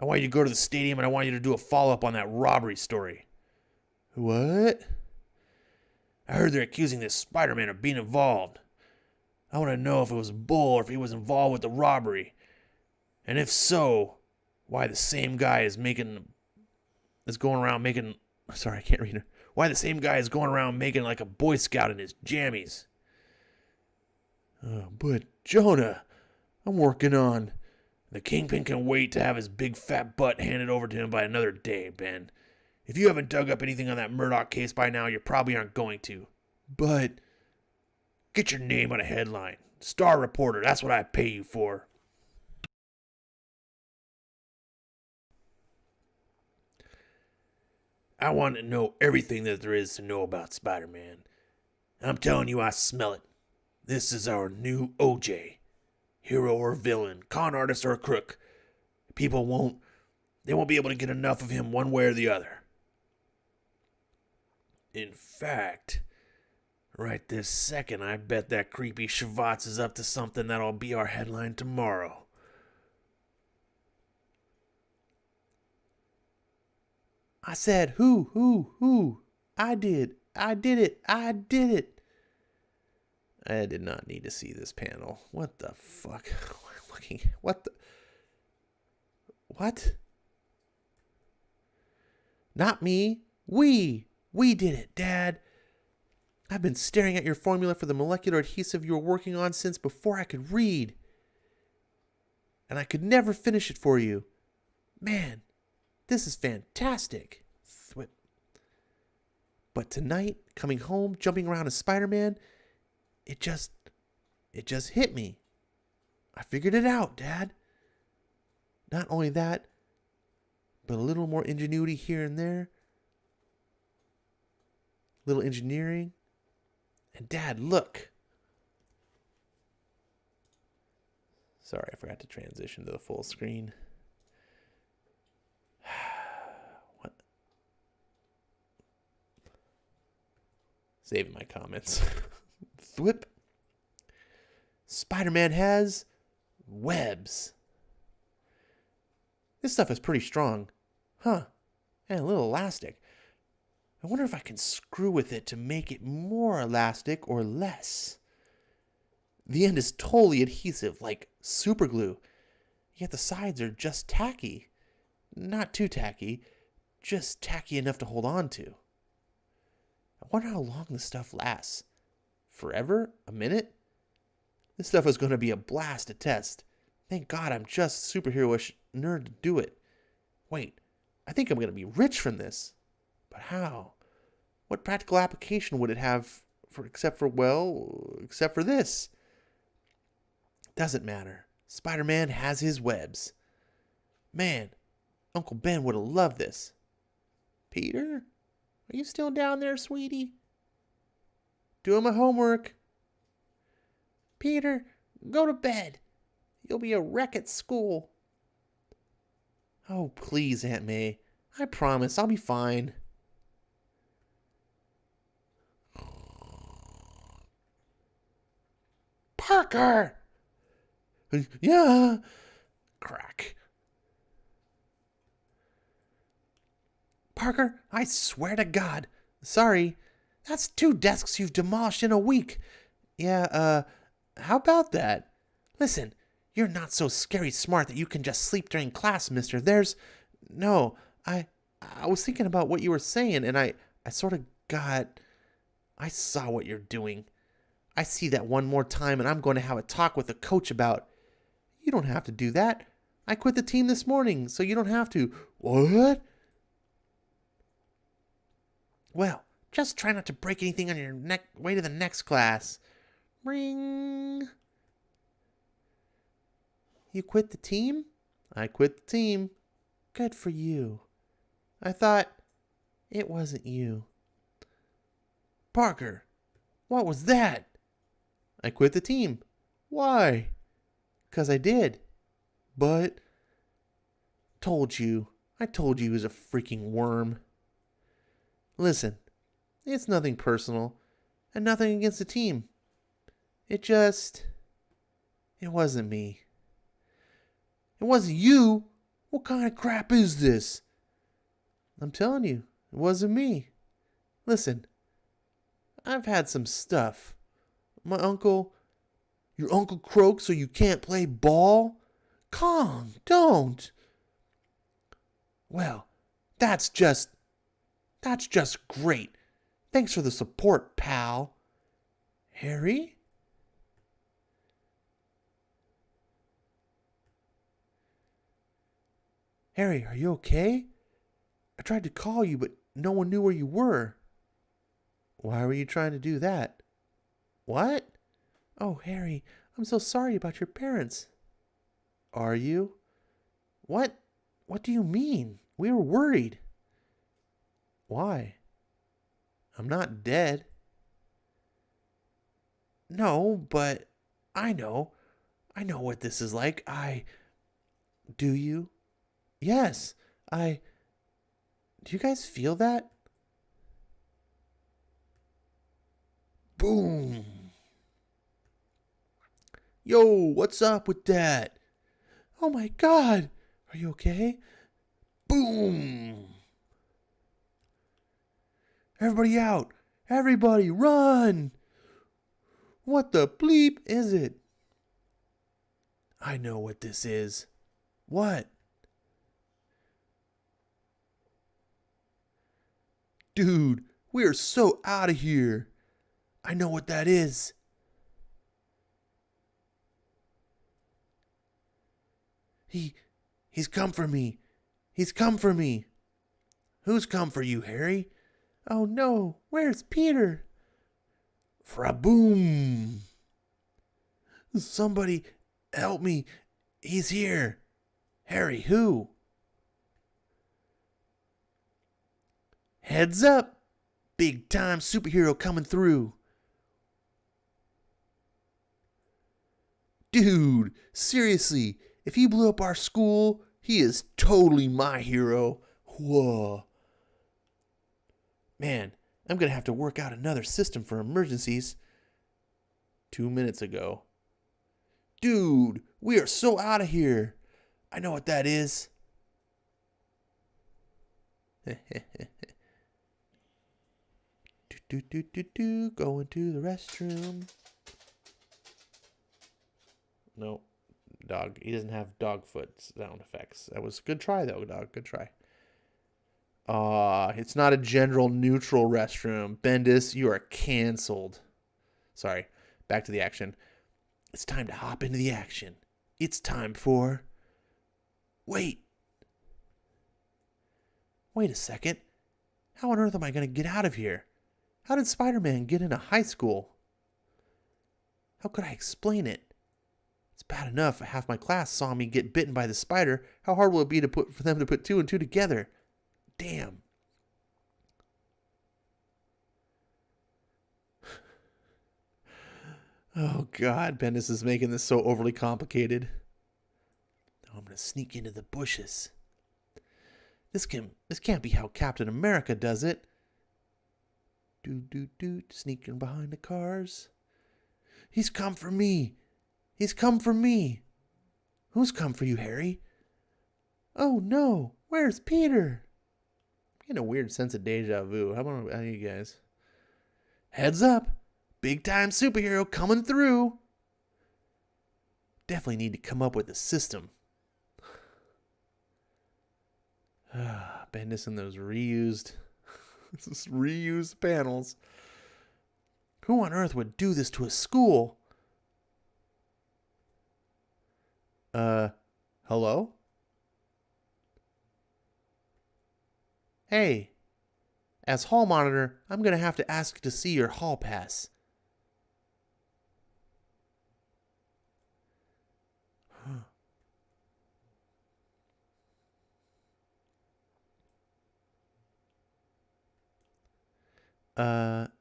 want you to go to the stadium and I want you to do a follow-up on that robbery story. What? I heard they're accusing this Spider-Man of being involved. I want to know if it was bull or if he was involved with the robbery. And if so, why the same guy is going around making like a Boy Scout in his jammies. But Jonah, I'm working on... The Kingpin can wait to have his big fat butt handed over to him by another day, Ben. If you haven't dug up anything on that Murdoch case by now, you probably aren't going to. But get your name on a headline. Star reporter, that's what I pay you for. I want to know everything that there is to know about Spider-Man. I'm telling you, I smell it. This is our new OJ. Hero or villain, con artist or crook. People won't be able to get enough of him one way or the other. In fact, right this second, I bet that creepy Schwartz is up to something that'll be our headline tomorrow. I said, who? I did it. I did not need to see this panel. What the fuck? What? Not me. We did it, Dad. I've been staring at your formula for the molecular adhesive you were working on since before I could read. And I could never finish it for you. Man, this is fantastic. But tonight, coming home, jumping around as Spider-Man, it just hit me. I figured it out, Dad. Not only that, but a little more ingenuity here and there. Little engineering. And Dad, look. Sorry, I forgot to transition to the full screen. What? Saving my comments. Thwip. Spider-Man has webs. This stuff is pretty strong. Huh. And a little elastic. I wonder if I can screw with it to make it more elastic or less. The end is totally adhesive, like super glue. Yet the sides are just tacky. Not too tacky, just tacky enough to hold on to. I wonder how long this stuff lasts. Forever? A minute? This stuff is going to be a blast to test. Thank God I'm just superhero-ish nerd to do it. Wait, I think I'm going to be rich from this. But how? What practical application would it have except for this? Doesn't matter. Spider-Man has his webs. Man, Uncle Ben would have loved this. Peter? Are you still down there, sweetie? Doing my homework. Peter, go to bed. You'll be a wreck at school. Oh, please, Aunt May. I promise I'll be fine. Parker! Yeah. Crack. Parker, I swear to God. Sorry. That's 2 desks you've demolished in a week. Yeah, how about that? Listen, you're not so scary smart that you can just sleep during class, mister. No, I was thinking about what you were saying, and I saw what you're doing. I see that one more time, and I'm going to have a talk with the coach about. You don't have to do that. I quit the team this morning, so you don't have to. What? Well, just try not to break anything on your way to the next class. Ring. You quit the team? I quit the team. Good for you. I thought it wasn't you. Parker, what was that? I quit the team. Why? 'Cause I did. But I told you he was a freaking worm. Listen, it's nothing personal and nothing against the team. It wasn't me. It wasn't you. What kind of crap is this? I'm telling you, it wasn't me. Listen, I've had some stuff. Your uncle croaked so you can't play ball? Kong, don't. Well, that's just great. Thanks for the support, pal. Harry? Harry, are you okay? I tried to call you, but no one knew where you were. Why were you trying to do that? What? Oh, Harry, I'm so sorry about your parents. Are you? What? What do you mean? We were worried. Why? I'm not dead. No, but I know. I know what this is like. Do you? Yes, do you guys feel that? Boom. Yo, what's up with that? Oh my God. Are you okay? Boom. Everybody out. Everybody run. What the bleep is it? I know what this is. What? Dude, we are so out of here. I know what that is. He's come for me. He's come for me. Who's come for you, Harry? Oh no, where's Peter? Fra-boom. Somebody help me. He's here. Harry, who? Heads up! Big time superhero coming through. Dude, seriously, if he blew up our school, he is totally my hero. Whoa. Man, I'm going to have to work out another system for emergencies. 2 minutes ago. Dude, we are so out of here. I know what that is. Going to the restroom. No, dog. He doesn't have dog foot sound effects. That was a good try, though, dog. Good try. It's not a general neutral restroom. Bendis, you are canceled. Sorry. Back to the action. It's time to hop into the action. It's time for... Wait a second. How on earth am I going to get out of here? How did Spider-Man get into high school? How could I explain it? It's bad enough half my class saw me get bitten by the spider. How hard will it be for them to put 2 and 2 together? Damn. Oh God, Bendis is making this so overly complicated. Now I'm going to sneak into the bushes. This can't be how Captain America does it. Sneaking behind the cars. He's come for me. He's come for me. Who's come for you, Harry? Oh no, where's Peter? I'm getting a weird sense of deja vu. How about you guys? Heads up. Big time superhero coming through. Definitely need to come up with a system. Bendis and those reused panels. Who on earth would do this to a school? Hello? Hey, as hall monitor, I'm going to have to ask to see your hall pass.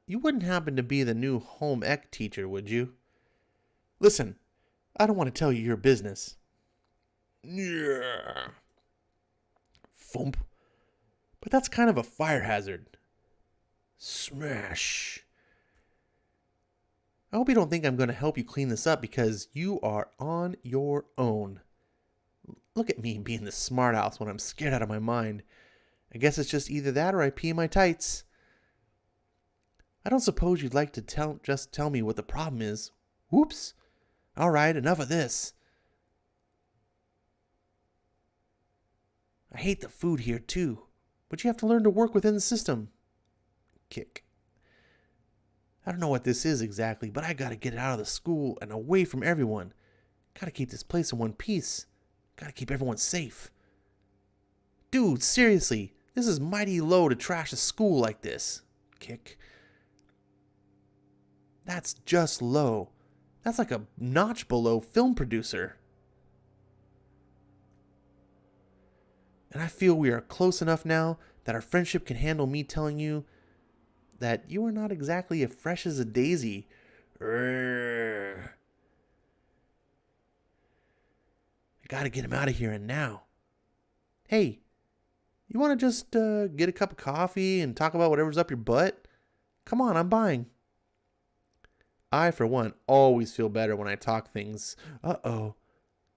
You wouldn't happen to be the new home ec teacher, would you? Listen, I don't want to tell you your business. Yeah. Thump. But that's kind of a fire hazard. Smash. I hope you don't think I'm going to help you clean this up because you are on your own. Look at me being the smart ass when I'm scared out of my mind. I guess it's just either that or I pee in my tights. I don't suppose you'd like to just tell me what the problem is. Whoops. All right, enough of this. I hate the food here too, but you have to learn to work within the system. Kick. I don't know what this is exactly, but I gotta get it out of the school and away from everyone. Gotta keep this place in one piece. Gotta keep everyone safe. Dude, seriously, this is mighty low to trash a school like this. Kick. That's just low. That's like a notch below film producer. And I feel we are close enough now that our friendship can handle me telling you that you are not exactly as fresh as a daisy. I gotta get him out of here and now. Hey, you want to just get a cup of coffee and talk about whatever's up your butt? Come on, I'm buying. I, for one, always feel better when I talk things. Uh-oh.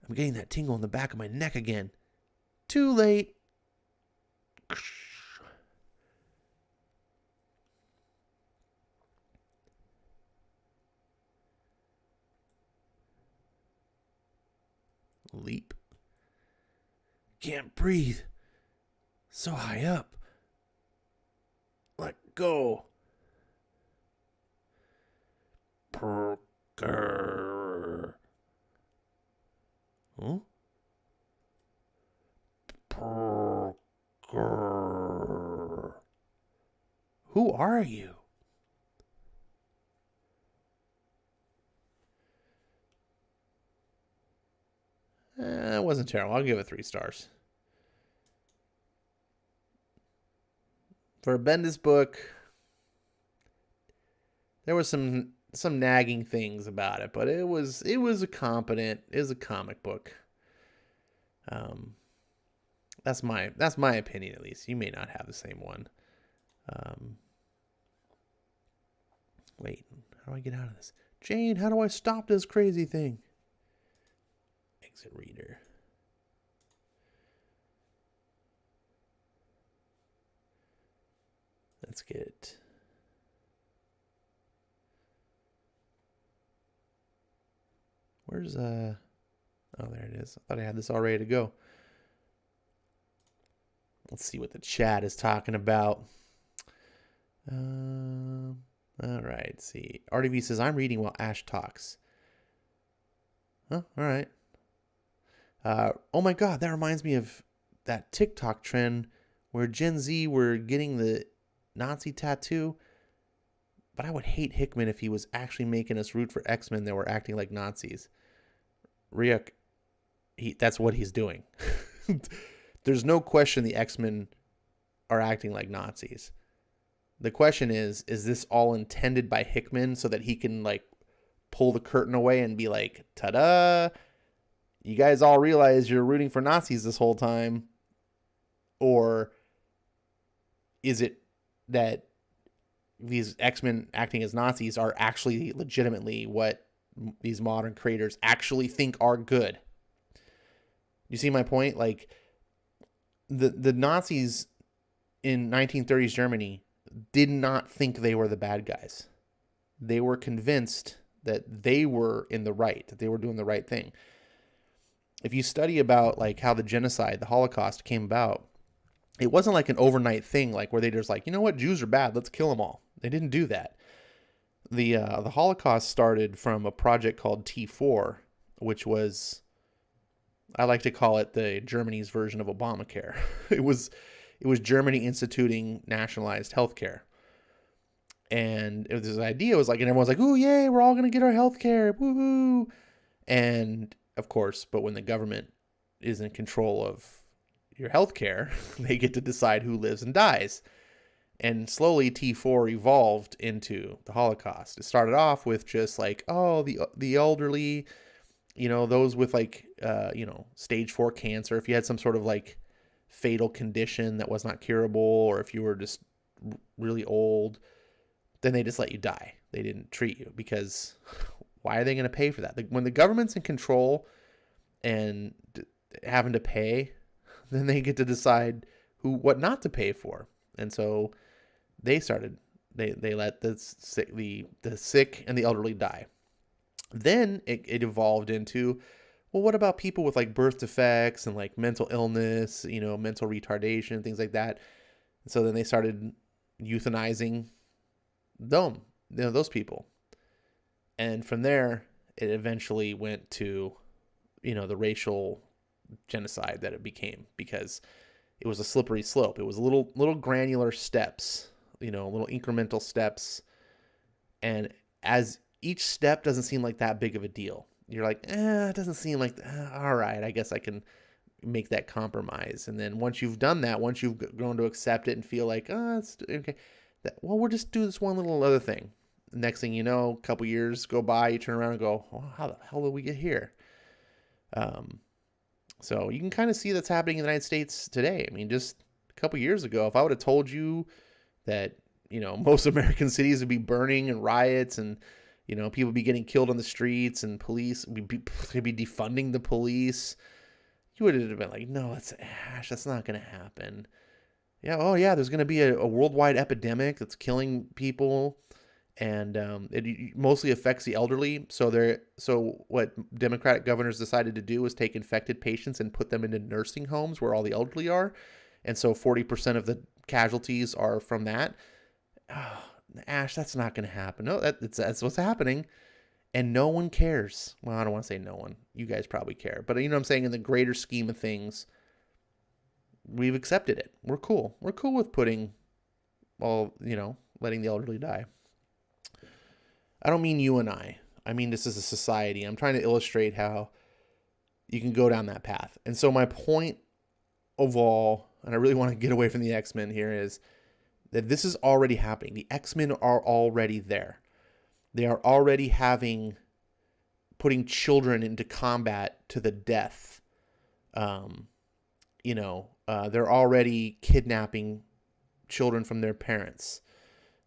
I'm getting that tingle in the back of my neck again. Too late. Leap. Can't breathe. So high up. Let go. Perker. Huh? Perker. Who are you? It wasn't terrible. I'll give it 3 stars. For a Bendis book, there was some nagging things about it, but it was a comic book. That's my opinion, at least. You may not have the same one. Wait, how do I get out of this? Jane, how do I stop this crazy thing? Exit reader. Let's get... Where's, oh, there it is. I thought I had this all ready to go. Let's see what the chat is talking about. All right, let's see. RTV says, I'm reading while Ash talks. Huh, all right. Oh my God, that reminds me of that TikTok trend where Gen Z were getting the Nazi tattoo. But I would hate Hickman if he was actually making us root for X-Men that were acting like Nazis. Ryuk, that's what he's doing. There's no question the X-Men are acting like Nazis. The question is this all intended by Hickman so that he can like pull the curtain away and be like, ta-da, you guys all realize you're rooting for Nazis this whole time? Or is it that these X-Men acting as Nazis are actually legitimately what these modern creators actually think are good? You see my point? Like, the Nazis in 1930s Germany did not think they were the bad guys. They were convinced that they were in the right, that they were doing the right thing. If you study about like how the genocide, the Holocaust came about, it wasn't like an overnight thing, like where they just like, you know what, Jews are bad, let's kill them all. They didn't do that. The Holocaust started from a project called T4, which was, I like to call it the Germany's version of Obamacare. It was Germany instituting nationalized healthcare. And it was this idea, was like, and everyone's like, "Ooh, yay, we're all going to get our healthcare. Woohoo." And of course, but when the government is in control of your healthcare, they get to decide who lives and dies. And slowly T4 evolved into the Holocaust. It started off with just like, oh, the elderly, you know, those with like, stage 4 cancer. If you had some sort of like fatal condition that was not curable, or if you were just really old, then they just let you die. They didn't treat you, because why are they going to pay for that? When the government's in control and having to pay, then they get to decide what not to pay for. And so they let the sick and the elderly die. Then it evolved into, well, what about people with like birth defects and like mental illness, mental retardation, things like that. So then they started euthanizing those people. And from there, it eventually went to, the racial genocide that it became, because it was a slippery slope. It was little granular steps, little incremental steps. And as each step doesn't seem like that big of a deal, you're like, it doesn't seem like, all right, I guess I can make that compromise. And then once you've done that, once you've grown to accept it and feel like, it's okay, we'll just do this one little other thing. Next thing you know, a couple years go by, you turn around and go, well, how the hell did we get here? So you can kind of see that's happening in the United States today. I mean, just a couple years ago, if I would have told you that, most American cities would be burning and riots and, people would be getting killed on the streets and police would be defunding the police, you would have been like, no, that's not going to happen. Yeah. Oh yeah. There's going to be a worldwide epidemic that's killing people. And it mostly affects the elderly. So what Democratic governors decided to do was take infected patients and put them into nursing homes where all the elderly are. And so 40% of the casualties are from that. Oh, Ash, that's not going to happen. No, that's what's happening. And no one cares. Well, I don't want to say no one. You guys probably care. But what I'm saying, in the greater scheme of things, we've accepted it. We're cool. We're cool with letting the elderly die. I don't mean you and I mean this as a society. I'm trying to illustrate how you can go down that path. And so my point of all, and I really want to get away from the X-Men here, is that this is already happening. The X-Men are already there. They are already putting children into combat to the death. They're already kidnapping children from their parents.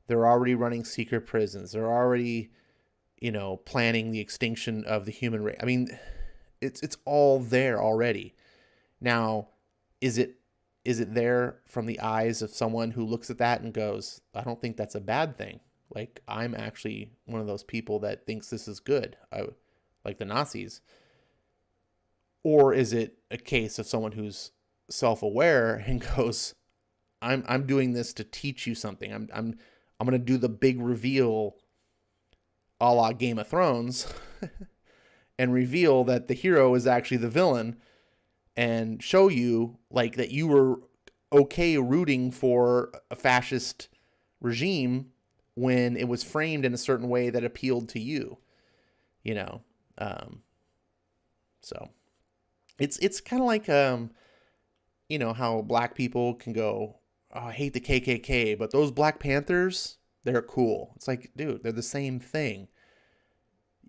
They're already running secret prisons. They're already, planning the extinction of the human race. I mean, it's all there already. Now, is it there from the eyes of someone who looks at that and goes, I don't think that's a bad thing. Like, I'm actually one of those people that thinks this is good, like the Nazis. Or is it a case of someone who's self-aware and goes, I'm doing this to teach you something. I'm going to do the big reveal a la Game of Thrones and reveal that the hero is actually the villain and show you like that you were okay rooting for a fascist regime when it was framed in a certain way that appealed to you, so it's kind of like, how black people can go, oh, I hate the KKK, but those Black Panthers, they're cool. It's like, dude, they're the same thing.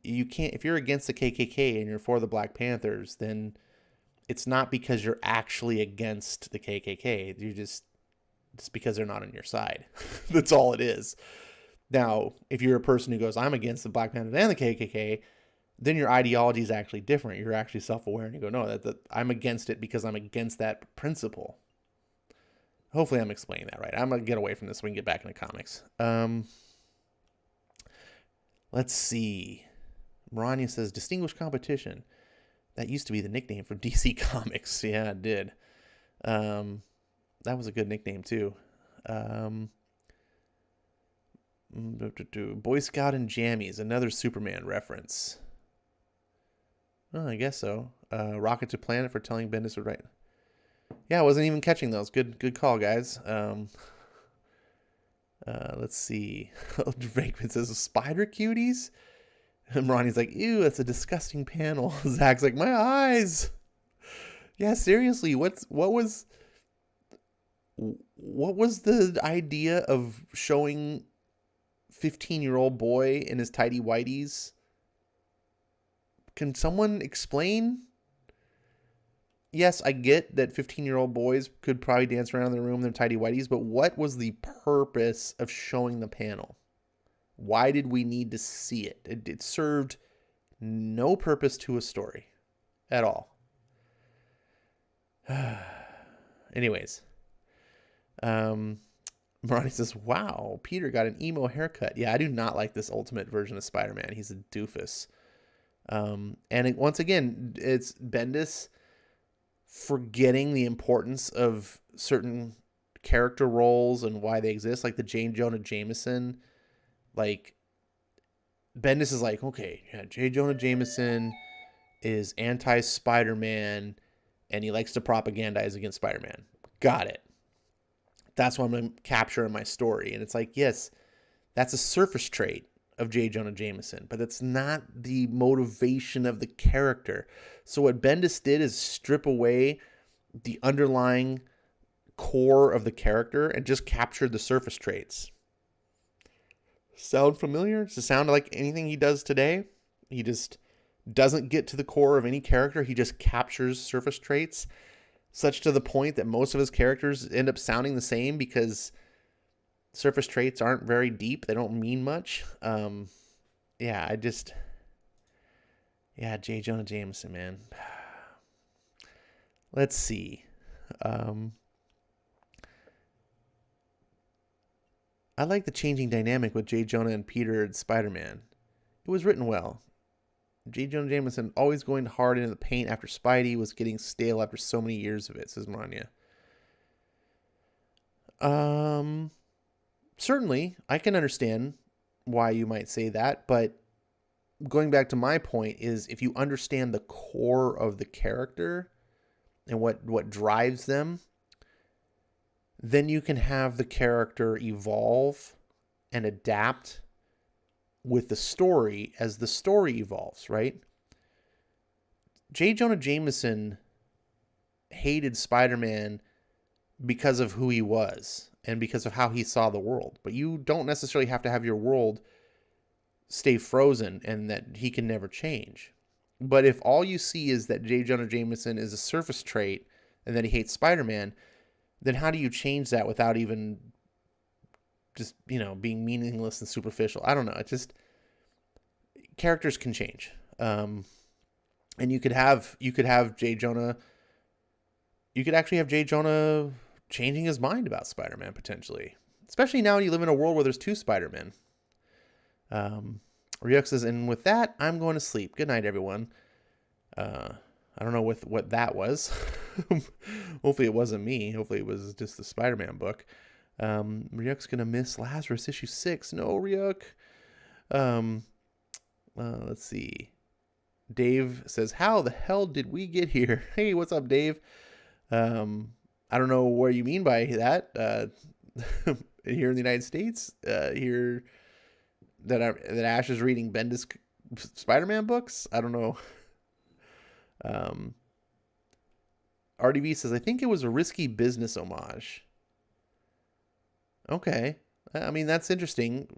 You can't, if you're against the KKK and you're for the Black Panthers, then it's not because you're actually against the KKK. It's because they're not on your side. That's all it is. Now, if you're a person who goes, I'm against the Black Panthers and the KKK, then your ideology is actually different. You're actually self-aware and you go, no, I'm against it because I'm against that principle. Hopefully I'm explaining that right. I'm going to get away from this so we can get back into comics. Let's see. Marania says, distinguished competition. That used to be the nickname for DC Comics. Yeah, it did. That was a good nickname, too. Boy Scout and Jammies, another Superman reference. Oh, I guess so. Rocket to Planet for telling Bendis would write. Yeah, I wasn't even catching those. Good call, guys. Let's see. Drakeman says, spider cuties? And Ronnie's like, ew, that's a disgusting panel. Zach's like, my eyes. Yeah, seriously, what was the idea of showing 15-year-old boy in his tidy whities? Can someone explain? Yes, I get that 15-year-old boys could probably dance around in the room in their tidy whities, but what was the purpose of showing the panel? Why did we need to see it? It served no purpose to a story at all. Anyways, Marani says, wow, Peter got an emo haircut. Yeah, I do not like this ultimate version of Spider-Man. He's a doofus. Once again, it's Bendis forgetting the importance of certain character roles and why they exist, like the J. Jonah Jameson. Like, Bendis is like, okay, yeah, J. Jonah Jameson is anti-Spider-Man, and he likes to propagandize against Spider-Man. Got it. That's what I'm going to capture in my story. And it's like, yes, that's a surface trait of J. Jonah Jameson, but that's not the motivation of the character. So what Bendis did is strip away the underlying core of the character and just captured the surface traits. Sound familiar? Does it sound like anything he does today? He just doesn't get to the core of any character. He just captures surface traits, such to the point that most of his characters end up sounding the same because surface traits aren't very deep. They don't mean much. J. Jonah Jameson, man. Let's see. I like the changing dynamic with J. Jonah and Peter and Spider-Man. It was written well. J. Jonah Jameson always going hard into the paint after Spidey was getting stale after so many years of it, says Marania. Certainly, I can understand why you might say that, but going back to my point is if you understand the core of the character and what drives them, then you can have the character evolve and adapt with the story as the story evolves, right? J. Jonah Jameson hated Spider-Man because of who he was and because of how he saw the world. But you don't necessarily have to have your world stay frozen and that he can never change. But if all you see is that J. Jonah Jameson is a surface trait and that he hates Spider-Man, then how do you change that without even just, being meaningless and superficial? I don't know. It just, characters can change. And you could have J. Jonah, you could actually have J. Jonah changing his mind about Spider-Man potentially. Especially now you live in a world where there's 2 Spider-Men. Ryuk says, and with that, I'm going to sleep. Good night, everyone. I don't know what that was. Hopefully it wasn't me. Hopefully it was just the Spider-Man book. Ryuk's going to miss Lazarus issue 6. No, Ryuk. Let's see. Dave says, how the hell did we get here? Hey, what's up, Dave? I don't know what you mean by that. Here in the United States, here that Ash is reading Bendis Spider-Man books. I don't know. RDV says, I think it was a risky business homage. Okay. I mean, that's interesting.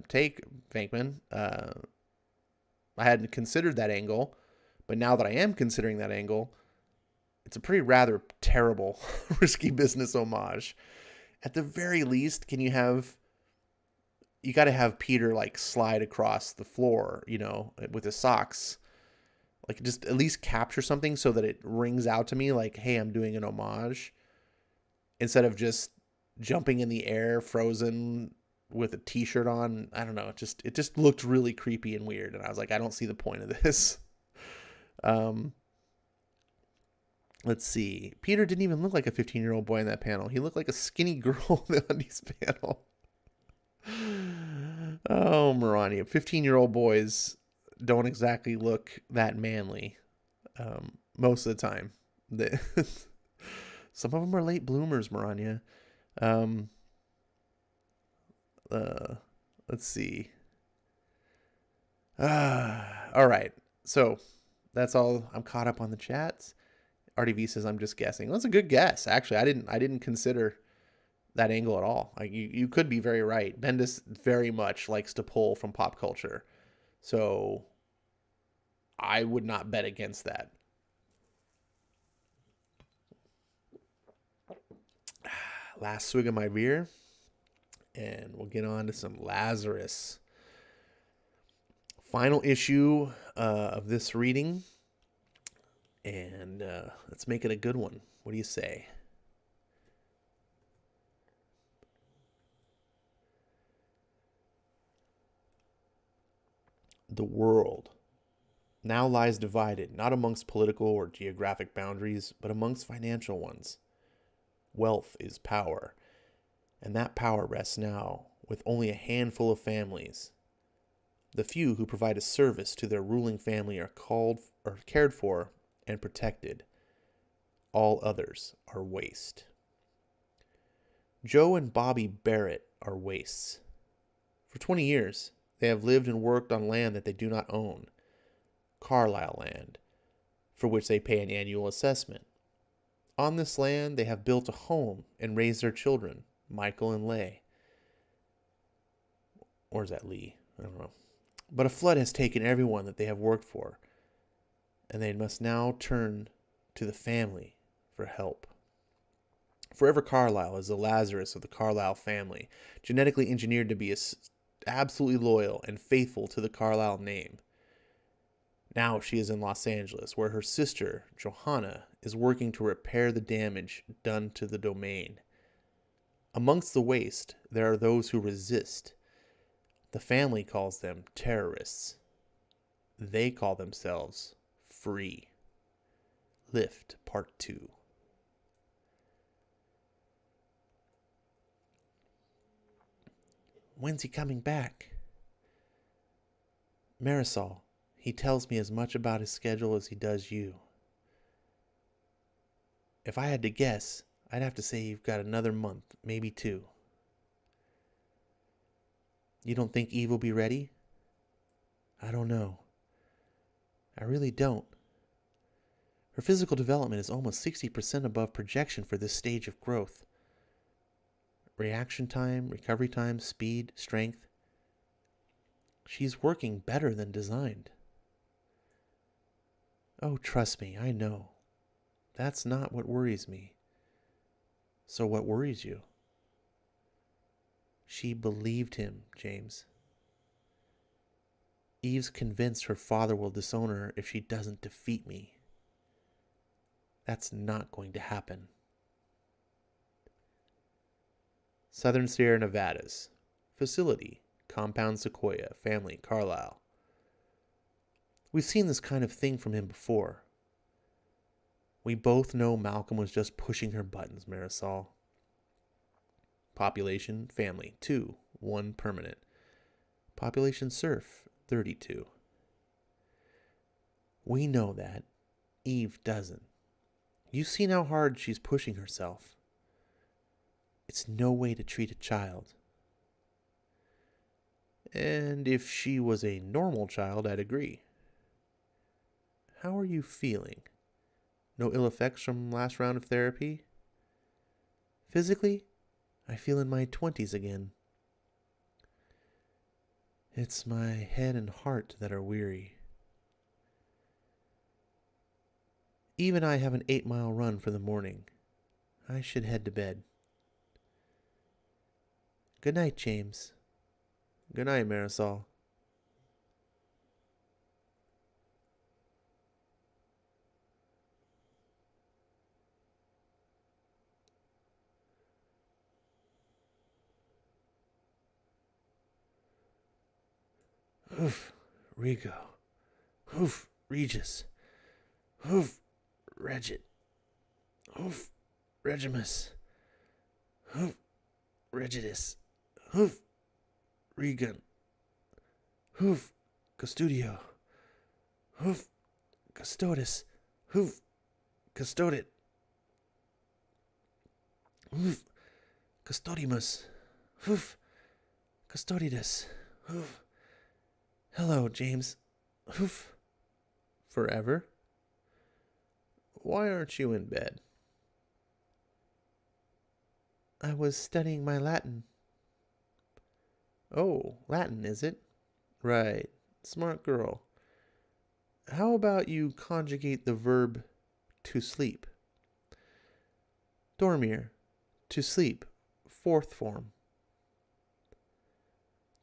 Take, Venkman. I hadn't considered that angle, but now that I am considering that angle, it's a pretty rather terrible risky business homage. At the very least, you got to have Peter like slide across the floor, with his socks. Like just at least capture something so that it rings out to me like, hey, I'm doing an homage. Instead of just jumping in the air, frozen with a t-shirt on. I don't know. It just looked really creepy and weird. And I was like, I don't see the point of this. Let's see. Peter didn't even look like a 15-year-old boy in that panel. He looked like a skinny girl in the Undies panel. Oh, Marani. 15-year-old boys don't exactly look that manly most of the time. Some of them are late bloomers, Marania. Let's see. All right. So that's all. I'm caught up on the chats. RDV says I'm just guessing. Well, that's a good guess. Actually, I didn't consider that angle at all. Like you could be very right. Bendis very much likes to pull from pop culture. So I would not bet against that. Last swig of my beer, and we'll get on to some Lazarus. Final issue of this reading, and let's make it a good one. What do you say? The world now lies divided, not amongst political or geographic boundaries, but amongst financial ones. Wealth is power, and that power rests now with only a handful of families. The few who provide a service to their ruling family are cared for and protected. All others are waste. Joe and Bobby Barrett are wastes. For 20 years, they have lived and worked on land that they do not own, Carlisle land, for which they pay an annual assessment. On this land, they have built a home and raised their children, Michael and Leigh. Or is that Lee? I don't know. But a flood has taken everyone that they have worked for, and they must now turn to the family for help. Forever Carlisle is the Lazarus of the Carlisle family, genetically engineered to be absolutely loyal and faithful to the Carlisle name. Now she is in Los Angeles, where her sister, Johanna, is working to repair the damage done to the domain. Amongst the waste, there are those who resist. The family calls them terrorists. They call themselves free. Lift Part 2. When's he coming back? Marisol. He tells me as much about his schedule as he does you. If I had to guess, I'd have to say you've got another month, maybe 2. You don't think Eve will be ready? I don't know. I really don't. Her physical development is almost 60% above projection for this stage of growth. reaction time, recovery time, speed, strength. She's working better than designed. Oh, trust me, I know. That's not what worries me. So what worries you? She believed him, James. Eve's convinced her father will disown her if she doesn't defeat me. That's not going to happen. Southern Sierra Nevadas. Facility, Compound Sequoia, Family, Carlisle. We've seen this kind of thing from him before. We both know Malcolm was just pushing her buttons, Marisol. Population, family, 2, 1 permanent. Population serf, 32. We know that. Eve doesn't. You've seen how hard she's pushing herself. It's no way to treat a child. And if she was a normal child, I'd agree. How are you feeling? No ill effects from last round of therapy? Physically, I feel in my 20s again. It's my head and heart that are weary. Eve and I have an 8-mile run for the morning. I should head to bed. Good night, James. Good night, Marisol. Oof, Rigo. Oof, Regis. Oof, Regit. Oof, Regimus. Oof, Regidus. Oof, Regan. Oof, Custodio. Oof, Custodes. Oof, Custodit. Oof, Custodimus. Oof, Custodidus. Oof. Hello, James. Oof. Forever? Why aren't you in bed? I was studying my Latin. Oh, Latin, is it? Right. Smart girl. How about you conjugate the verb to sleep? Dormir. To sleep. 4th form.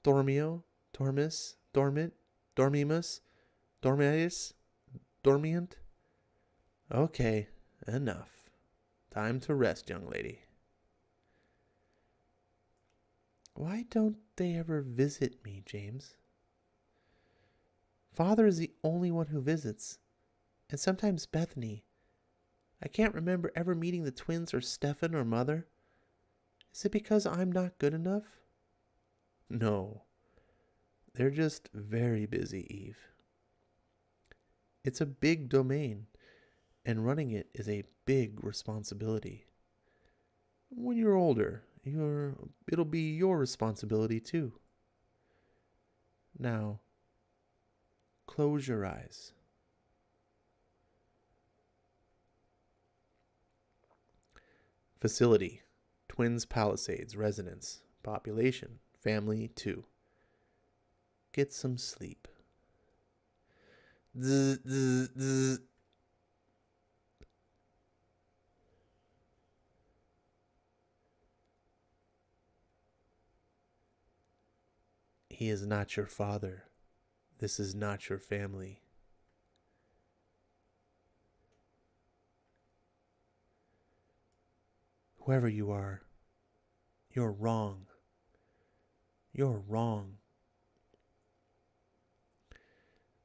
Dormio. Dormis. Dormit. Dormimus. Dormitis. Dormient. Okay, enough. Time to rest, young lady. Why don't they ever visit me, James? Father is the only one who visits, and sometimes Bethany. I can't remember ever meeting the twins or Stefan or Mother. Is it because I'm not good enough? No. They're just very busy, Eve. It's a big domain, and running it is a big responsibility. When you're older, it'll be your responsibility too. Now, close your eyes. Facility, Twins Palisades, residence, population, family 2. Get some sleep. Zzz, zzz, zzz. He is not your father. This is not your family. Whoever you are, you're wrong. You're wrong.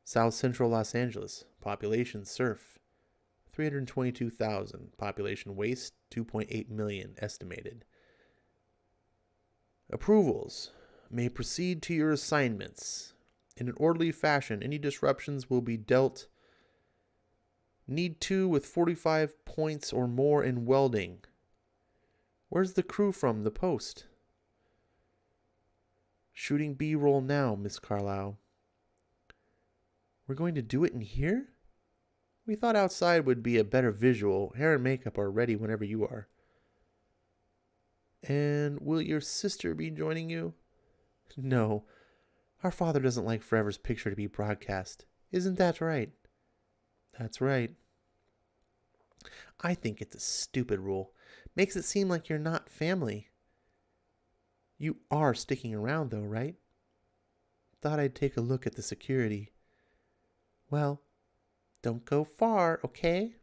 South Central Los Angeles, population serf, 322,000, population waste, 2.8 million estimated. Approvals. May proceed to your assignments. In an orderly fashion, any disruptions will be dealt. Need 2 with 45 points or more in welding. Where's the crew from the post? Shooting B-roll now, Miss Carlisle. We're going to do it in here? We thought outside would be a better visual. Hair and makeup are ready whenever you are. And will your sister be joining you? No. Our father doesn't like Forever's picture to be broadcast. Isn't that right? That's right. I think it's a stupid rule. Makes it seem like you're not family. You are sticking around though, right? Thought I'd take a look at the security. Well, don't go far, okay?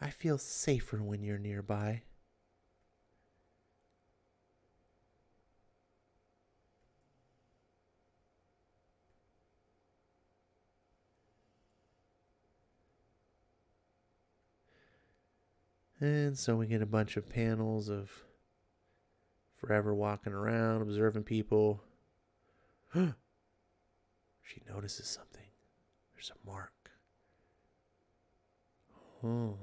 I feel safer when you're nearby. And so we get a bunch of panels of Forever walking around, observing people. She notices something. There's a mark. Oh.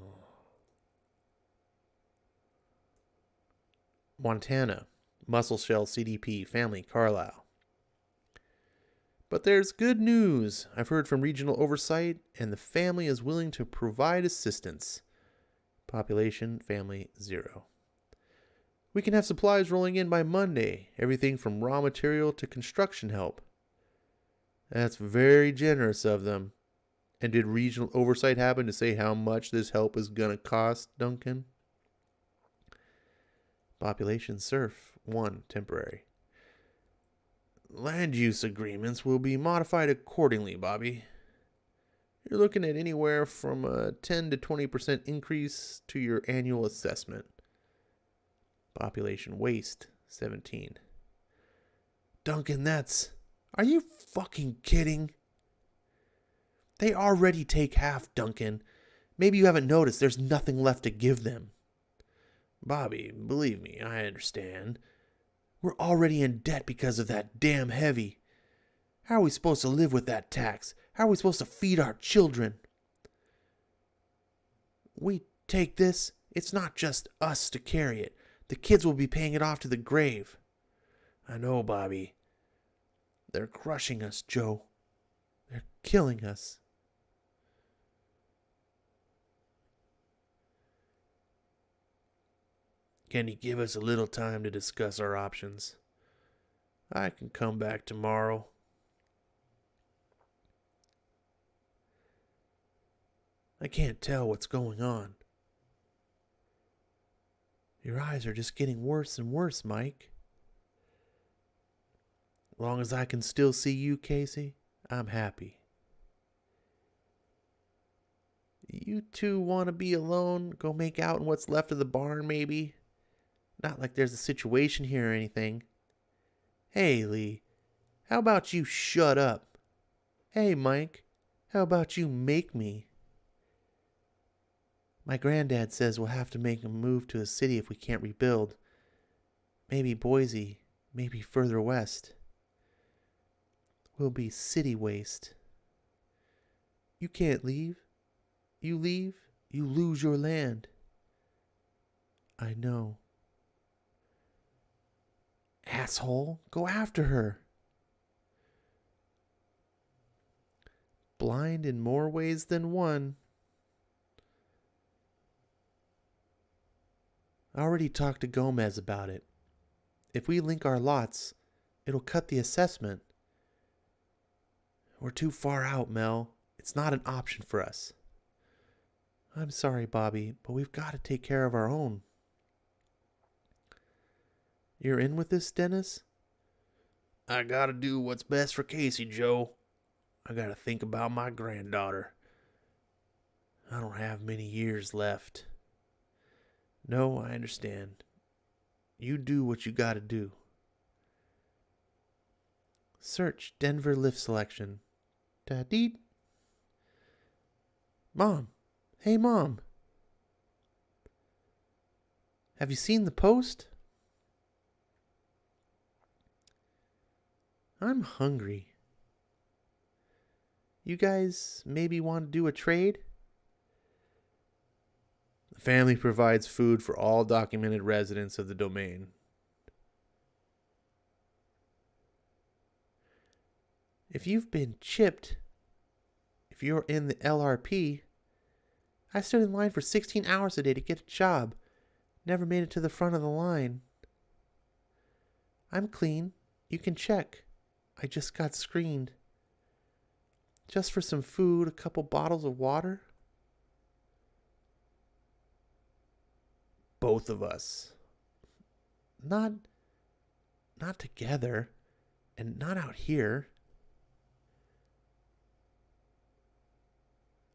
Montana, Muscle-Shell CDP, family, Carlisle. But there's good news. I've heard from regional oversight, and the family is willing to provide assistance. Population, family, 0. We can have supplies rolling in by Monday. Everything from raw material to construction help. That's very generous of them. And did regional oversight happen to say how much this help is going to cost, Duncan? Population, Surf, 1, temporary. Land use agreements will be modified accordingly, Bobby. You're looking at anywhere from a 10 to 20% increase to your annual assessment. Population, Waste, 17. Duncan, that's... Are you fucking kidding? They already take half, Duncan. Maybe you haven't noticed there's nothing left to give them. Bobby, believe me, I understand. We're already in debt because of that damn heavy. How are we supposed to live with that tax? How are we supposed to feed our children? We take this, it's not just us to carry it. The kids will be paying it off to the grave. I know, Bobby. They're crushing us, Joe. They're killing us. Can you give us a little time to discuss our options? I can come back tomorrow. I can't tell what's going on. Your eyes are just getting worse and worse, Mike. As long as I can still see you, Casey, I'm happy. You two want to be alone? Go make out in what's left of the barn, maybe? Not like there's a situation here or anything. Hey, Lee, how about you shut up? Hey, Mike, how about you make me? My granddad says we'll have to make a move to a city if we can't rebuild. Maybe Boise, maybe further west. We'll be city waste. You can't leave. You leave, you lose your land. I know. Asshole, go after her. Blind in more ways than one. I already talked to Gomez about it. If we link our lots, it'll cut the assessment. We're too far out, Mel. It's not an option for us. I'm sorry, Bobby, but we've got to take care of our own. You're in with this, Dennis? I gotta do what's best for Casey, Joe. I gotta think about my granddaughter. I don't have many years left. No, I understand. You do what you gotta do. Search Denver lift selection. Da-deet. Mom. Hey, Mom. Have you seen the post? I'm hungry. You guys maybe want to do a trade? The family provides food for all documented residents of the domain. If you've been chipped, if you're in the LRP, I stood in line for 16 hours a day to get a job. Never made it to the front of the line. I'm clean. You can check. I just got screened. Just for some food, a couple bottles of water. Both of us. Not together. And not out here.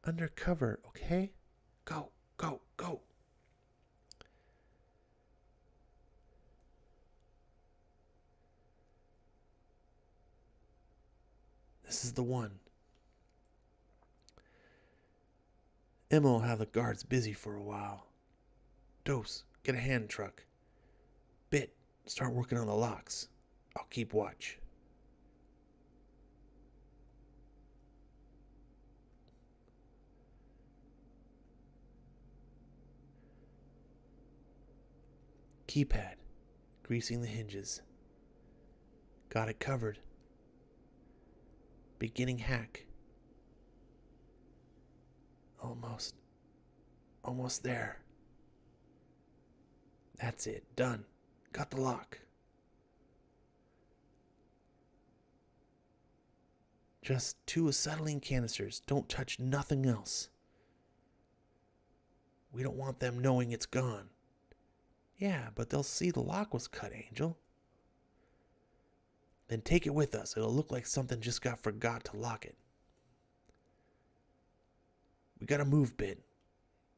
Undercover, okay? Go, go, go. This is the one. Emma will have the guards busy for a while. Dose, get a hand truck. Bit, start working on the locks. I'll keep watch. Keypad, greasing the hinges. Got it covered. Beginning hack. Almost there. That's it, done. Got the lock. Just 2 acetylene canisters. Don't touch nothing else. We don't want them knowing it's gone. Yeah, but they'll see the lock was cut, Angel. Then take it with us. It'll look like something just forgot to lock it. We gotta move, Bit.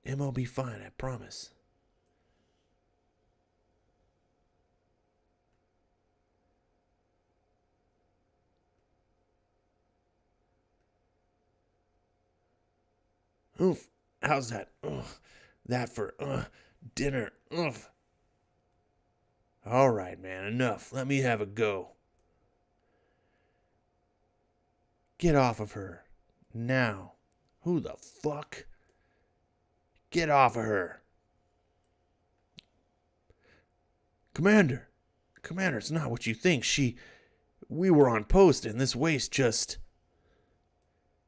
Emma will be fine, I promise. Oof, how's that? Ugh, that for dinner. Ugh. All right, man, enough. Let me have a go. Get off of her. Now. Who the fuck? Get off of her. Commander, it's not what you think. We were on post and this waste just...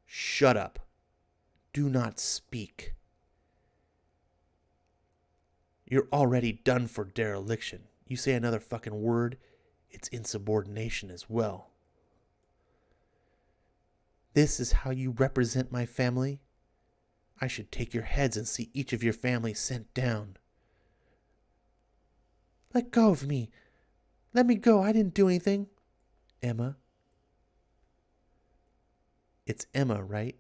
Shut up. Do not speak. You're already done for dereliction. You say another fucking word, it's insubordination as well. This is how you represent my family? I should take your heads and see each of your family sent down. Let go of me. Let me go. I didn't do anything. Emma. It's Emma, right?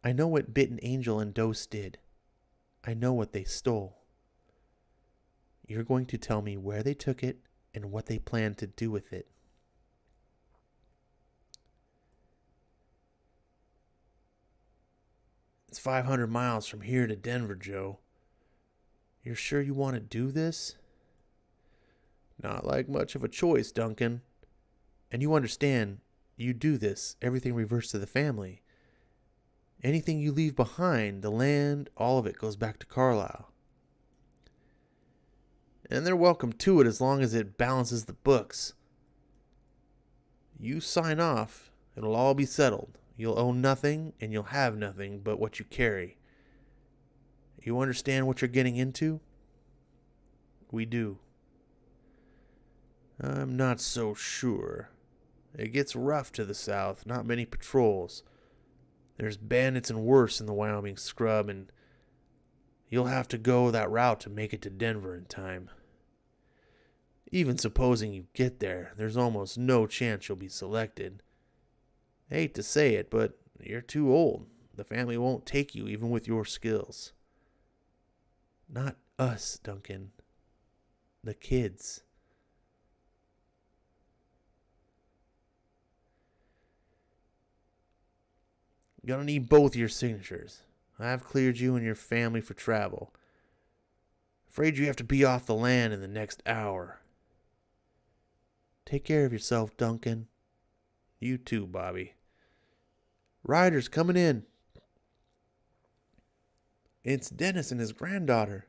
I know what Bitten Angel and Dose did. I know what they stole. You're going to tell me where they took it and what they plan to do with it. It's 500 miles from here to Denver, Joe. You're sure you want to do this? Not like much of a choice, Duncan. And you understand, you do this, everything reverts to the family. Anything you leave behind, the land, all of it goes back to Carlisle. And they're welcome to it as long as it balances the books. You sign off, it'll all be settled. You'll own nothing, and you'll have nothing but what you carry. You understand what you're getting into? We do. I'm not so sure. It gets rough to the south, not many patrols. There's bandits and worse in the Wyoming scrub, and you'll have to go that route to make it to Denver in time. Even supposing you get there, there's almost no chance you'll be selected. I hate to say it, but you're too old. The family won't take you even with your skills. Not us, Duncan. The kids. Gonna need both your signatures. I've cleared you and your family for travel. Afraid you have to be off the land in the next hour. Take care of yourself, Duncan. You too, Bobby. Riders coming in. It's Dennis and his granddaughter.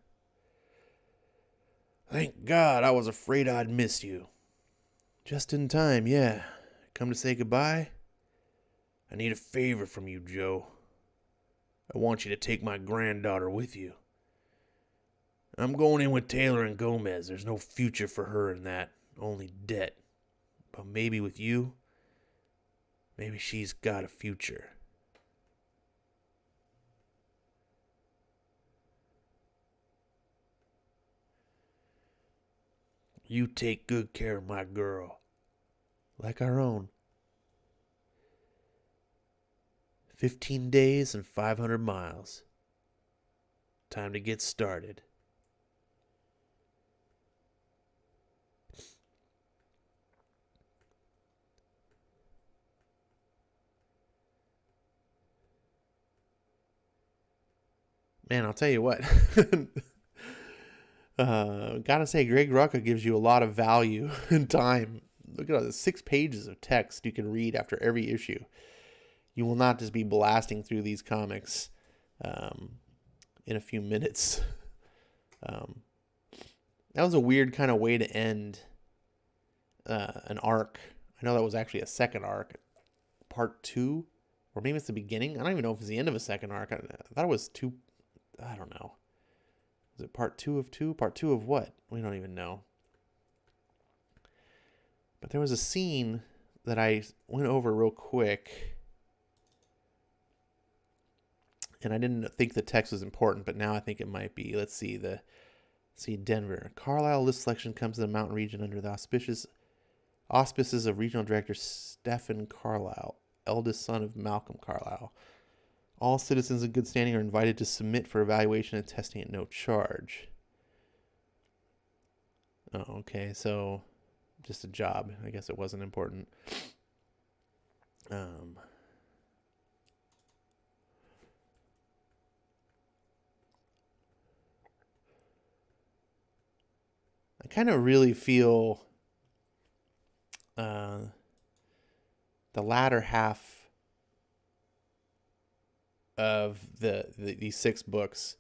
Thank God, I was afraid I'd miss you. Just in time, yeah. Come to say goodbye? I need a favor from you, Joe. I want you to take my granddaughter with you. I'm going in with Taylor and Gomez. There's no future for her in that, only debt. But maybe with you, maybe she's got a future. You take good care of my girl, like our own. 15 days and 500 miles. Time to get started. Man, I'll tell you what. Gotta say, Greg Rucka gives you a lot of value and time. Look at all the 6 pages of text you can read after every issue. You will not just be blasting through these comics in a few minutes. That was a weird kind of way to end an arc. I know that was actually a second arc, part 2, or maybe it's the beginning. I don't even know if it's the end of a second arc. I thought it was 2. I don't know. Was it part 2 of 2? Part 2 of what? We don't even know. But there was a scene that I went over real quick, and I didn't think the text was important, but now I think it might be. Let's see. Denver. Carlisle list selection comes to the mountain region under the auspices of regional director Stephen Carlisle, eldest son of Malcolm Carlisle. All citizens in good standing are invited to submit for evaluation and testing at no charge. Oh, okay. So, just a job. I guess it wasn't important. I kind of really feel the latter half of these 6 books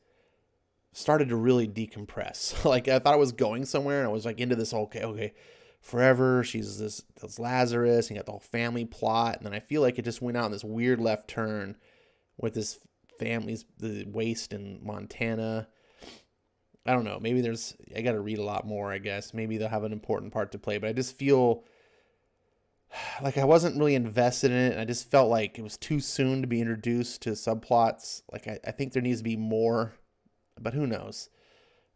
started to really decompress. Like, I thought I was going somewhere, and I was like into this, okay, forever, she's this Lazarus, and you got the whole family plot, and then I feel like it just went out in this weird left turn with this family's the waste in Montana. I don't know, maybe I gotta read a lot more, I guess. Maybe they'll have an important part to play, but I just feel like I wasn't really invested in it, and I just felt like it was too soon to be introduced to subplots. Like, I think there needs to be more, but who knows?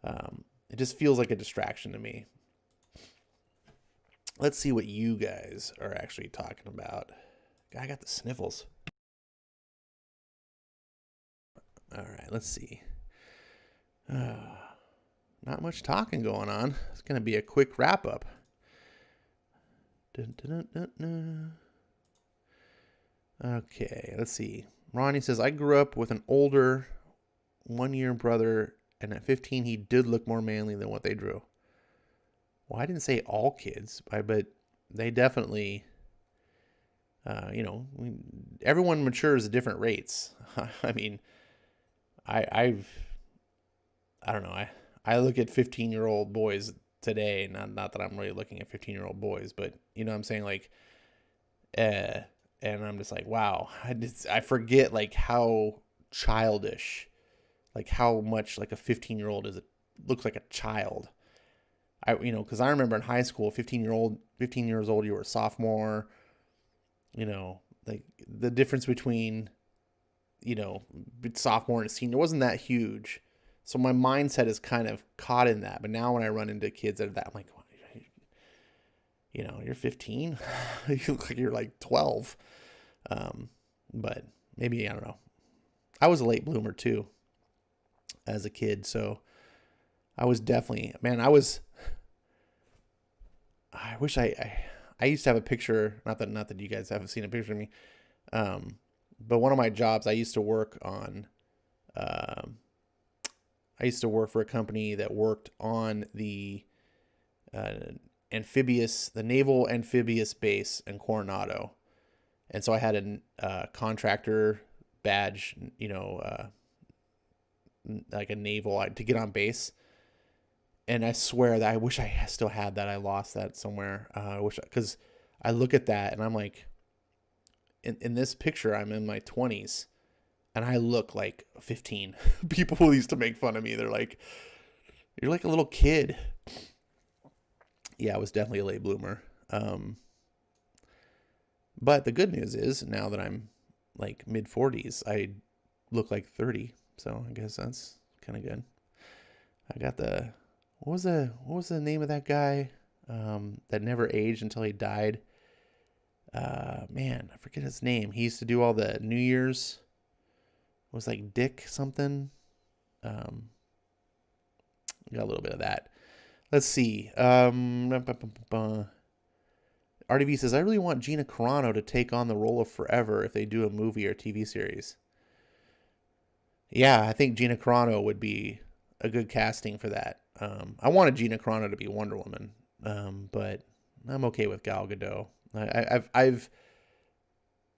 It just feels like a distraction to me. Let's see what you guys are actually talking about. I got the sniffles. All right, let's see. Not much talking going on. It's going to be a quick wrap up. Okay, let's see. Ronnie says, I grew up with an older 1-year brother, and at 15 he did look more manly than what they drew. Well, I didn't say all kids, but they definitely, everyone matures at different rates. I mean, I don't know. I look at 15-year-old boys today, not that I'm really looking at 15-year-old boys, but you know what I'm saying, like, and I'm just like, wow, I forget like how childish, like how much like a 15-year-old looks like a child. Because I remember in high school, 15 years old, you were a sophomore. Like the difference between, sophomore and senior wasn't that huge. So my mindset is kind of caught in that. But now when I run into kids that are that, I'm like, you're 15. You look like you're like 12. But maybe, I don't know. I was a late bloomer too as a kid. So I was definitely, I wish I used to have a picture, not that you guys haven't seen a picture of me. But one of my jobs, I used to work for a company that worked on the naval amphibious base in Coronado. And so I had a contractor badge, like a naval to get on base. And I swear that I wish I still had that. I lost that somewhere. Because I look at that and I'm like, in this picture, I'm in my 20s. and I look like 15. People used to make fun of me. They're like, "You're like a little kid." Yeah, I was definitely a late bloomer. But the good news is now that I'm like mid 40s, I look like 30. So I guess that's kind of good. I got what was the name of that guy that never aged until he died? Man, I forget his name. He used to do all the New Year's. It was like Dick something. Got a little bit of that. Let's see. RDV says, I really want Gina Carano to take on the role of Forever if they do a movie or TV series. Yeah, I think Gina Carano would be a good casting for that. I wanted Gina Carano to be Wonder Woman, but I'm okay with Gal Gadot. I've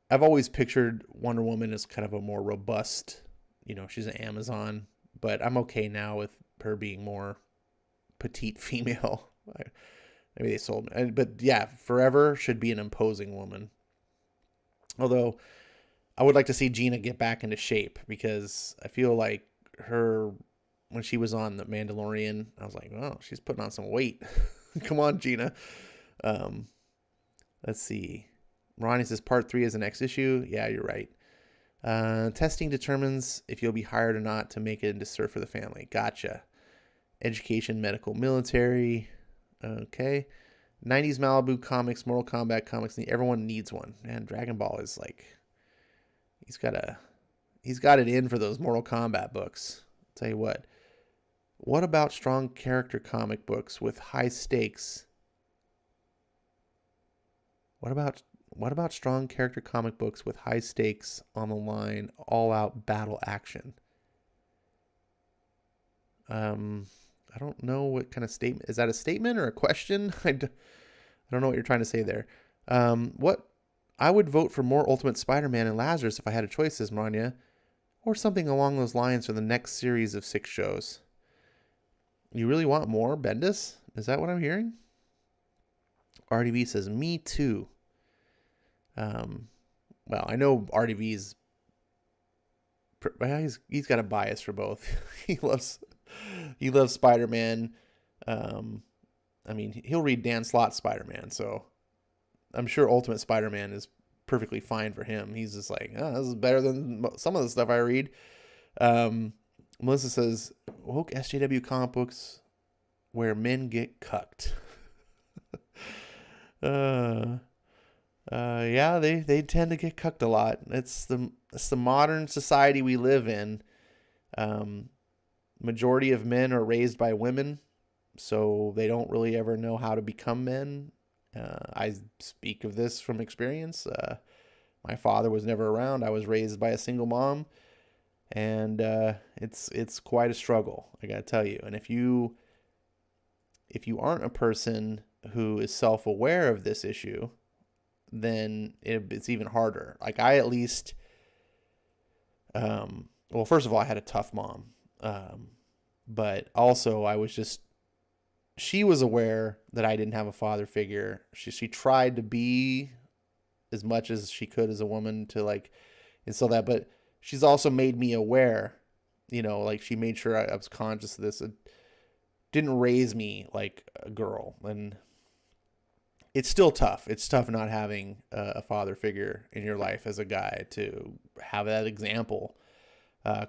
always pictured Wonder Woman as kind of a more robust, she's an Amazon, but I'm okay now with her being more petite female. Maybe they sold me. But yeah, Forever should be an imposing woman. Although I would like to see Gina get back into shape, because I feel like her, when she was on The Mandalorian, I was like, oh, she's putting on some weight. Come on, Gina. Let's see. Ronnie says part 3 is the next issue. Yeah, you're right. Testing determines if you'll be hired or not to make it into Surf for the Family. Gotcha. Education, medical, military. Okay. 90s Malibu comics, Mortal Kombat comics. Everyone needs one. Man, Dragon Ball is like, he's got it in for those Mortal Kombat books. I'll tell you what. What about strong character comic books with high stakes? What about strong character comic books with high stakes on the line, all out battle action? I don't know what kind of statement. Is that a statement or a question? I don't know what you're trying to say there. What I would vote for more Ultimate Spider-Man and Lazarus if I had a choice, says Manya, or something along those lines for the next series of 6 shows. You really want more, Bendis? Is that what I'm hearing? RDV says, me too. Well, I know RDV's, he's got a bias for both. He loves Spider-Man. I mean, he'll read Dan Slott's Spider-Man, so I'm sure Ultimate Spider-Man is perfectly fine for him. He's just like, oh, this is better than some of the stuff I read. Melissa says, woke SJW comic books where men get cucked. Yeah, they tend to get cucked a lot. It's the modern society we live in. Majority of men are raised by women, so they don't really ever know how to become men. I speak of this from experience. My father was never around. I was raised by a single mom, and it's quite a struggle, I gotta tell you. And if you aren't a person who is self-aware of this issue, then it's even harder. Like I at least, well, first of all, I had a tough mom. But also she was aware that I didn't have a father figure. She tried to be as much as she could as a woman to like instill that, but she's also made me aware, like she made sure I was conscious of this. It didn't raise me like a girl, and it's still tough. It's tough not having a father figure in your life as a guy to have that example.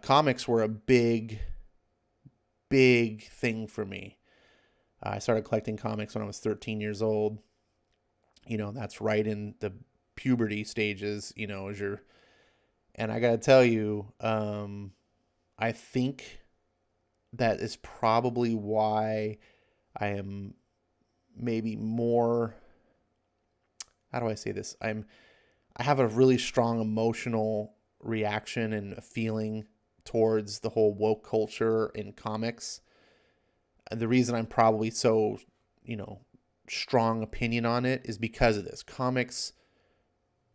Comics were a big thing for me. I started collecting comics when I was 13 years old. That's right in the puberty stages, and I gotta tell you, I think that is probably why I am maybe more, how do I say this? I have a really strong emotional reaction and a feeling towards the whole woke culture in comics. And the reason I'm probably so, strong opinion on it is because of this. Comics,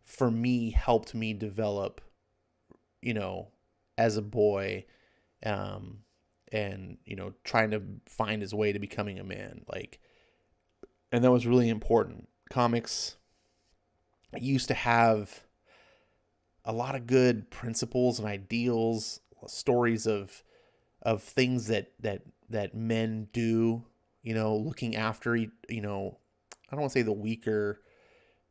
for me, helped me develop, as a boy, and, trying to find his way to becoming a man. And that was really important. Comics used to have a lot of good principles and ideals, stories of things that men do, looking after, I don't want to say the weaker.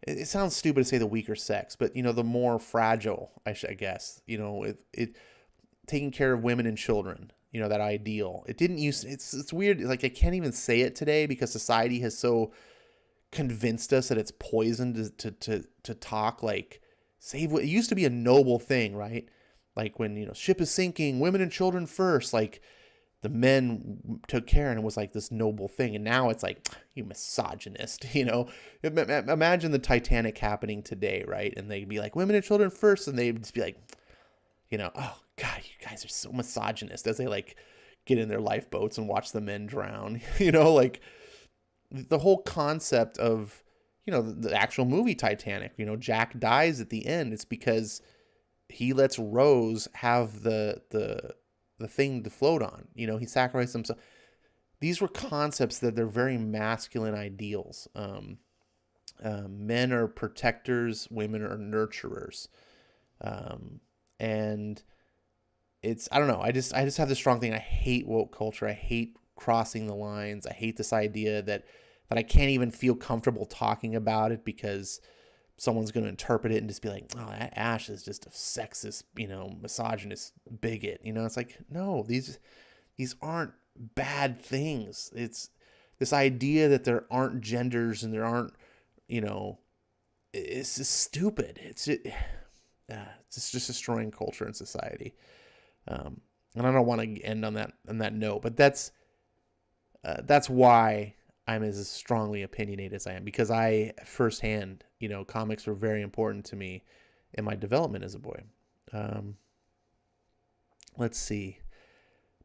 It sounds stupid to say the weaker sex, but the more fragile, I guess, it taking care of women and children, that ideal. It didn't use, it's weird. Like I can't even say it today because society has so convinced us that it's poison to talk like save what it used to be a noble thing, right? Like when, ship is sinking, women and children first, like the men took care and it was like this noble thing. And now it's like, you misogynist, imagine the Titanic happening today, right? And they'd be like, women and children first. And they'd just be like, oh God, you guys are so misogynist, as they like get in their lifeboats and watch the men drown, like the whole concept of, the actual movie Titanic, Jack dies at the end. It's because he lets Rose have the thing to float on. He sacrificed himself. These were concepts that they're very masculine ideals. Men are protectors, women are nurturers. And it's, I don't know. I just have this strong thing. I hate woke culture. I hate crossing the lines. I hate this idea that I can't even feel comfortable talking about it because someone's going to interpret it and just be like, oh, Ash is just a sexist, misogynist bigot. It's like, no, these aren't bad things. It's this idea that there aren't genders and there aren't, it's just stupid. It's just destroying culture and society. And I don't want to end on that note, but that's why I'm as strongly opinionated as I am, because I firsthand, comics were very important to me in my development as a boy. Let's see.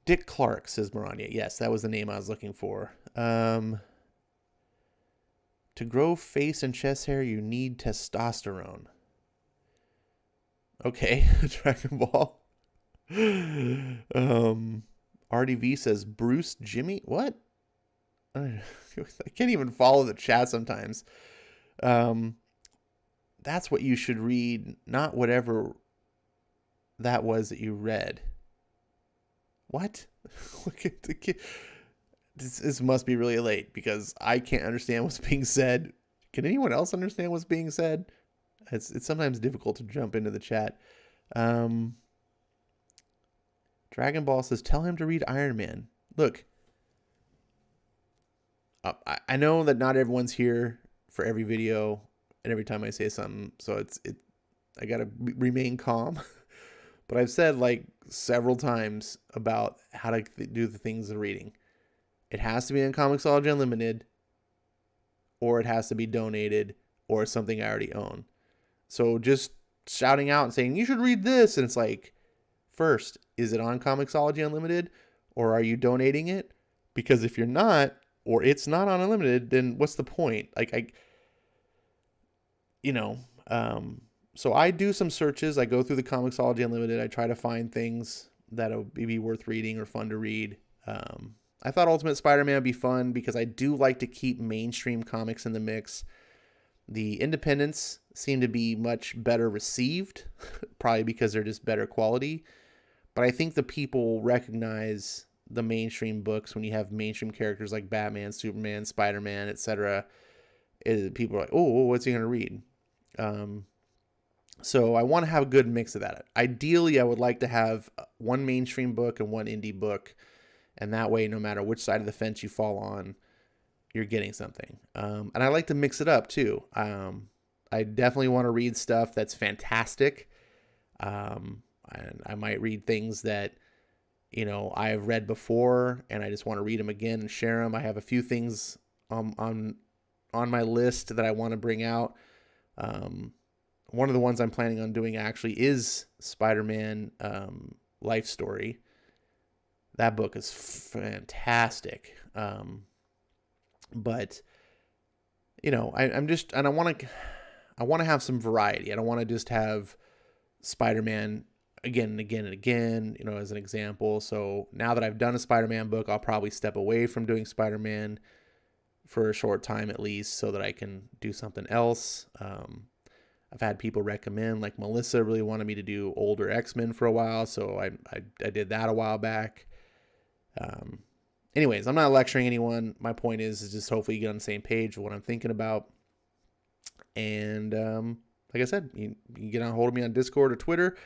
Dick Clark, says Marania. Yes, that was the name I was looking for. To grow face and chest hair, you need testosterone. Okay, Dragon Ball. RDV says Bruce Jimmy. What? I can't even follow the chat sometimes. That's what you should read, not whatever that was that you read. What? Look at the kid. This must be really late because I can't understand what's being said. Can anyone else understand what's being said? It's sometimes difficult to jump into the chat. Dragon Ball says, tell him to read Iron Man. Look, I know that not everyone's here for every video and every time I say something, so I gotta remain calm. But I've said like several times about how to do the things of reading. It has to be in Comixology Unlimited, or it has to be donated, or something I already own. So just shouting out and saying, you should read this, and it's like, first, is it on Comixology Unlimited, or are you donating it? Because if you're not, or it's not on Unlimited, then what's the point? Like, so I do some searches. I go through the Comixology Unlimited. I try to find things that'll be worth reading or fun to read. I thought Ultimate Spider-Man would be fun because I do like to keep mainstream comics in the mix. The independents seem to be much better received, probably because they're just better quality. But I think the people recognize the mainstream books when you have mainstream characters like Batman, Superman, Spider-Man, etc. People are like, oh, what's he going to read? So I want to have a good mix of that. Ideally, I would like to have one mainstream book and one indie book. And that way, no matter which side of the fence you fall on, you're getting something. And I like to mix it up too. I definitely want to read stuff that's fantastic. And I might read things that, I've read before and I just want to read them again and share them. I have a few things on my list that I want to bring out. One of the ones I'm planning on doing actually is Spider-Man Life Story. That book is fantastic. But I'm just, and I want to have some variety. I don't want to just have Spider-Man again and again and again, as an example. So now that I've done a Spider-Man book, I'll probably step away from doing Spider-Man for a short time at least so that I can do something else. I've had people recommend, like Melissa really wanted me to do older X-Men for a while, so I did that a while back. Anyways, I'm not lecturing anyone. My point is just hopefully you get on the same page of what I'm thinking about. And like I said, you can get on hold of me on Discord or Twitter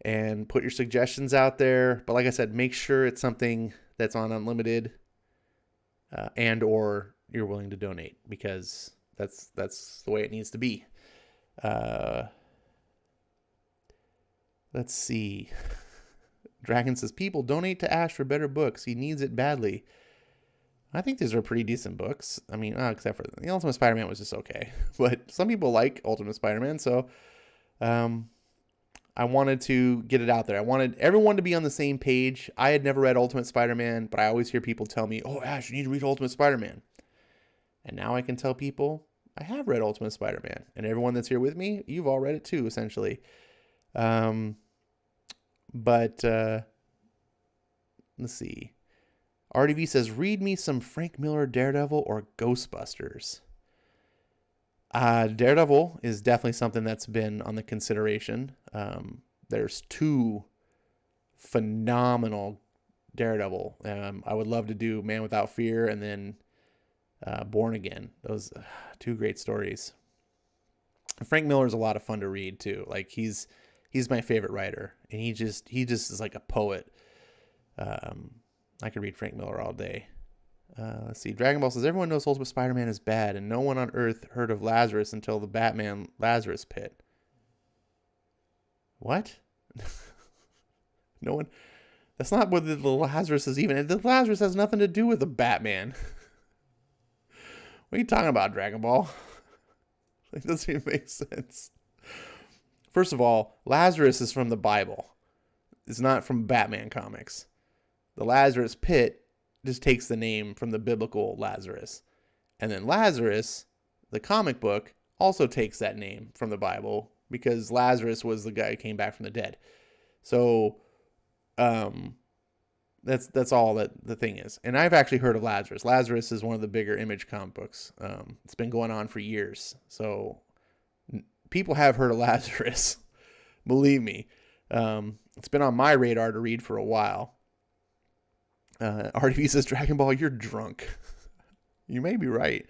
and put your suggestions out there. But like I said, make sure it's something that's on unlimited and or you're willing to donate, because that's the way it needs to be. Let's see. Dragon says, people donate to Ash for better books. He needs it badly. I think these are pretty decent books. I mean, except for the Ultimate Spider-Man was just okay. But some people like Ultimate Spider-Man, so I wanted to get it out there. I wanted everyone to be on the same page. I had never read Ultimate Spider-Man, but I always hear people tell me, oh, Ash, you need to read Ultimate Spider-Man. And now I can tell people I have read Ultimate Spider-Man. And everyone that's here with me, you've all read it too, essentially. But let's see. RDV says, read me some Frank Miller Daredevil or Ghostbusters. Daredevil is definitely something that's been on the consideration. There's 2 phenomenal Daredevil. I would love to do Man Without Fear and then Born Again. Those 2 great stories. Frank Miller is a lot of fun to read too. Like he's my favorite writer, and he just is like a poet. I could read Frank Miller all day. Let's see. Dragon Ball says, everyone knows Ultimate Spider-Man is bad, and no one on Earth heard of Lazarus until the Batman Lazarus pit. What? No one. That's not what the Lazarus is even. The Lazarus has nothing to do with the Batman. What are you talking about, Dragon Ball? It doesn't even make sense. First of all, Lazarus is from the Bible. It's not from Batman comics. The Lazarus pit just takes the name from the biblical Lazarus. And then Lazarus, the comic book, also takes that name from the Bible because Lazarus was the guy who came back from the dead. So that's all that the thing is. And I've actually heard of Lazarus. Lazarus is one of the bigger Image comic books. It's been going on for years. So people have heard of Lazarus. Believe me. It's been on my radar to read for a while. RDV says, Dragon Ball, you're drunk. You may be right.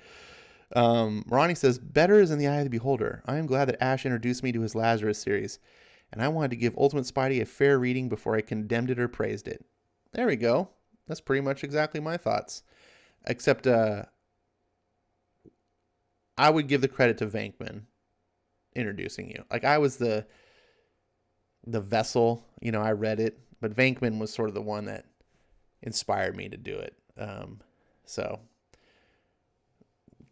Ronnie says, better is in the eye of the beholder. I am glad that Ash introduced me to his Lazarus series, and I wanted to give Ultimate Spidey a fair reading before I condemned it or praised it. There we go. That's pretty much exactly my thoughts. Except I would give the credit to Venkman introducing you. Like, I was the vessel, I read it, but Venkman was sort of the one that inspired me to do it. So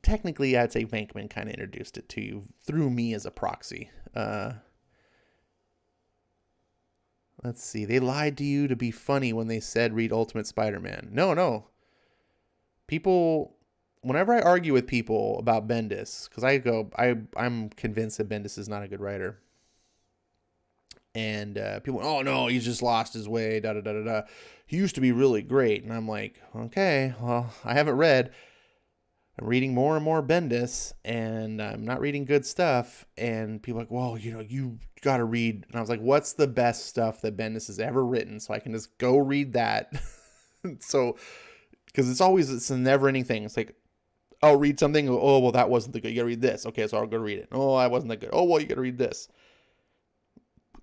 technically I'd say Venkman kind of introduced it to you through me as a proxy. Let's see. They lied to you to be funny when they said read Ultimate Spider-Man. No. People, whenever I argue with people about Bendis, because I'm convinced that Bendis is not a good writer. And people, oh no, he's just lost his way, da-da-da-da-da. He used to be really great. And I'm like, okay, well, I haven't read. I'm reading more and more Bendis, and I'm not reading good stuff. And people are like, well, you got to read. And I was like, what's the best stuff that Bendis has ever written? So I can just go read that. So, because it's a never-ending thing. It's like, I'll read something. Oh, well, that wasn't the good. You got to read this. Okay, so I'll go read it. Oh, that wasn't that good. Oh, well, you got to read this.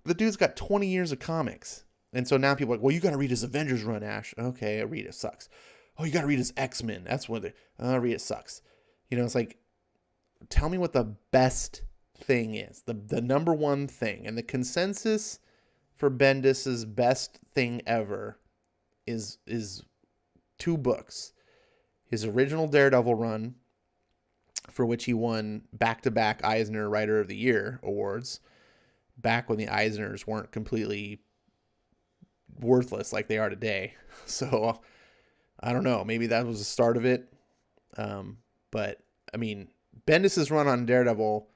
The dude's got 20 years of comics. And so now people are like, well, you got to read his Avengers run, Ash. Okay, I read it. Sucks. Oh, you got to read his X-Men. That's when I read it. Sucks. It's like, tell me what the best thing is. The number one thing. And the consensus for Bendis's best thing ever is 2 books. His original Daredevil run, for which he won back-to-back Eisner Writer of the Year awards, back when the Eisners weren't completely worthless like they are today. So I don't know. Maybe that was the start of it. But I mean, Bendis's run on Daredevil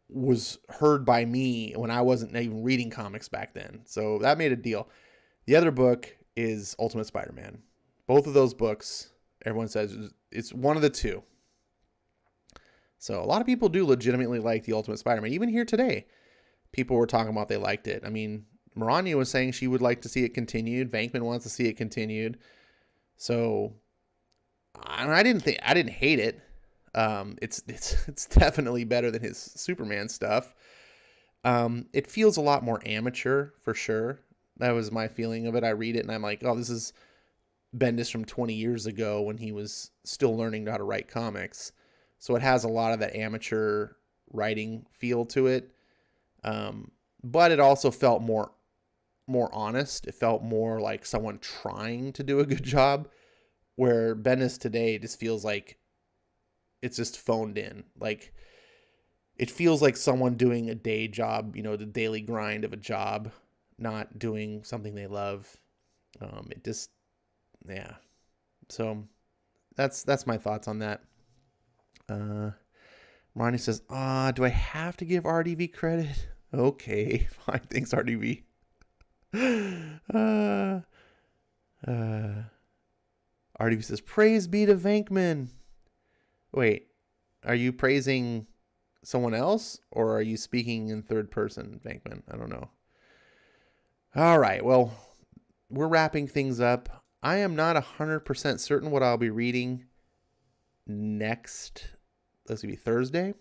was heard by me when I wasn't even reading comics back then. So that made a deal. The other book is Ultimate Spider-Man. Both of those books, everyone says it's one of the 2. So a lot of people do legitimately like the Ultimate Spider-Man. Even here today, people were talking about they liked it. I mean, Marania was saying she would like to see it continued. Venkman wants to see it continued. So I didn't hate it. It's definitely better than his Superman stuff. It feels a lot more amateur for sure. That was my feeling of it. I read it and I'm like, oh, this is Bendis from 20 years ago when he was still learning how to write comics. So it has a lot of that amateur writing feel to it. But it also felt more honest. It felt more like someone trying to do a good job, where Bendis today just feels like it's just phoned in. Like, it feels like someone doing a day job, the daily grind of a job, not doing something they love. It just, yeah. So that's my thoughts on that. Ronnie says, do I have to give RDV credit? Okay, fine. Thanks, RDV. RDV says, praise be to Venkman. Wait, are you praising someone else, or are you speaking in third person, Venkman? I don't know. All right, well, we're wrapping things up. I am not 100% certain what I'll be reading next, let's see, Thursday.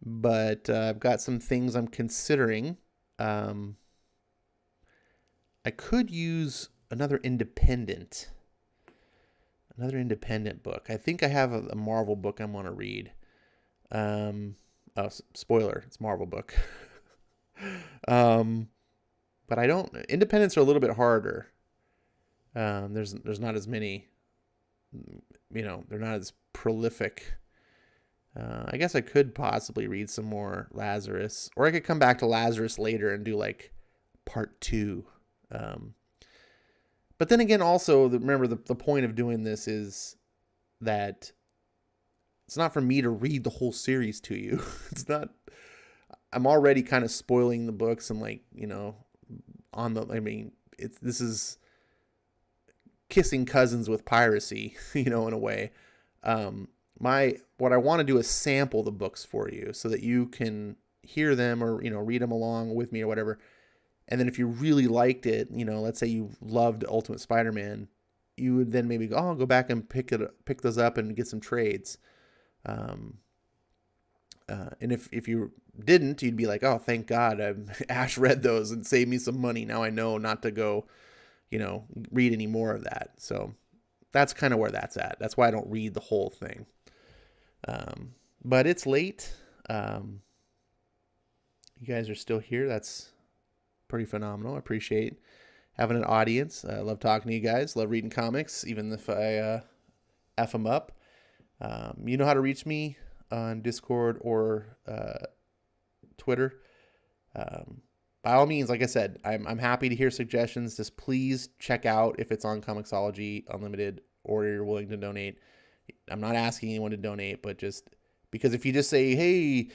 But I've got some things I'm considering. I could use another independent book. I think I have a Marvel book I want to read. Spoiler, it's Marvel book. But I don't. Independents are a little bit harder. There's not as many. They're not as prolific. I guess I could possibly read some more Lazarus, or I could come back to Lazarus later and do like part 2. But then again, also remember the point of doing this is that it's not for me to read the whole series to you. It's not. I'm already kind of spoiling the books and this is kissing cousins with piracy, in a way. What I want to do is sample the books for you so that you can hear them or, read them along with me or whatever. And then if you really liked it, let's say you loved Ultimate Spider-Man, you would then maybe go, I'll go back and pick those up and get some trades. And if you didn't, you'd be like, oh, thank God, Ash read those and saved me some money. Now I know not to go, read any more of that. So that's kind of where that's at. That's why I don't read the whole thing. But it's late. You guys are still here. That's pretty phenomenal. I appreciate having an audience. I love talking to you guys. Love reading comics, even if I F them up. You know how to reach me on Discord or Twitter. By all means, like I said, I'm happy to hear suggestions. Just please check out if it's on Comixology Unlimited or you're willing to donate. I'm not asking anyone to donate, but just because if you just say, hey,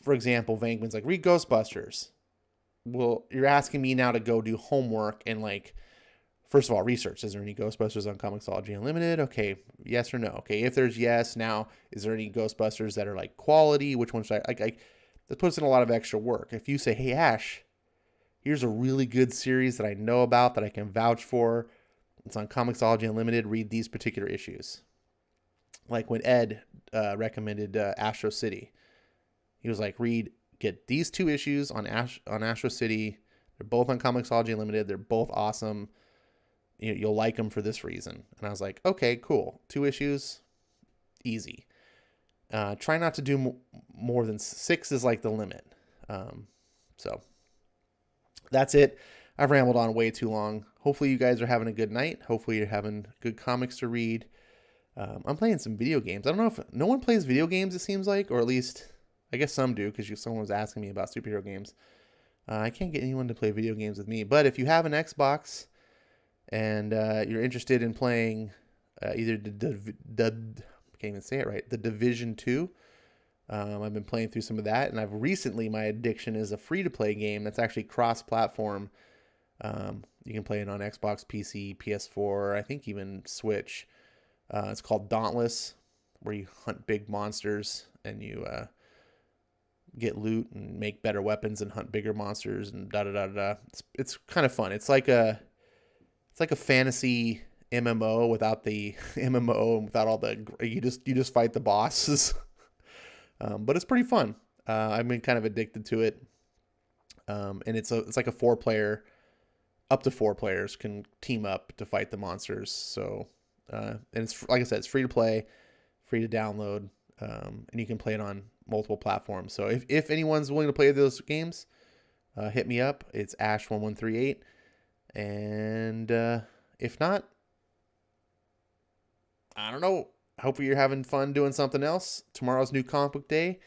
for example, Venkman's like, read Ghostbusters. Well, you're asking me now to go do homework and first of all, research. Is there any Ghostbusters on Comixology Unlimited? Okay, yes or no? Okay, if there's yes, now, is there any Ghostbusters that are quality? Which ones should I that puts in a lot of extra work. If you say, hey, Ash, here's a really good series that I know about that I can vouch for. It's on Comixology Unlimited. Read these particular issues. Like when Ed recommended Astro City. He was like, get these 2 issues on Astro City. They're both on Comixology Unlimited. They're both awesome. You'll like them for this reason. And I was like, okay, cool. 2 issues, easy. Try not to do more than 6 is the limit. So that's it. I've rambled on way too long. Hopefully you guys are having a good night. Hopefully you're having good comics to read. I'm playing some video games. I don't know if no one plays video games, it seems like, or at least I guess some do because someone was asking me about superhero games. I can't get anyone to play video games with me. But if you have an Xbox and you're interested in playing either I can't even say it right, The Division 2, I've been playing through some of that. And my addiction is a free-to-play game that's actually cross-platform. You can play it on Xbox, PC, PS4, I think even Switch. It's called Dauntless. where you hunt big monsters and you get loot and make better weapons and hunt bigger monsters and da da da da. It's kind of fun. It's like a fantasy MMO without the MMO and without all the you just fight the bosses. But it's pretty fun. I've been kind of addicted to it. And it's like a 4-player, up to 4 players can team up to fight the monsters. So and it's, like I said, it's free to play, free to download, and you can play it on multiple platforms. So if anyone's willing to play those games, hit me up. It's Ash1138. And if not, I don't know. Hopefully you're having fun doing something else. Tomorrow's New Comic Book Day.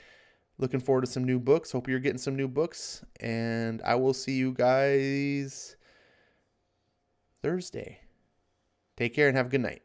Looking forward to some new books. Hope you're getting some new books. And I will see you guys Thursday. Take care and have a good night.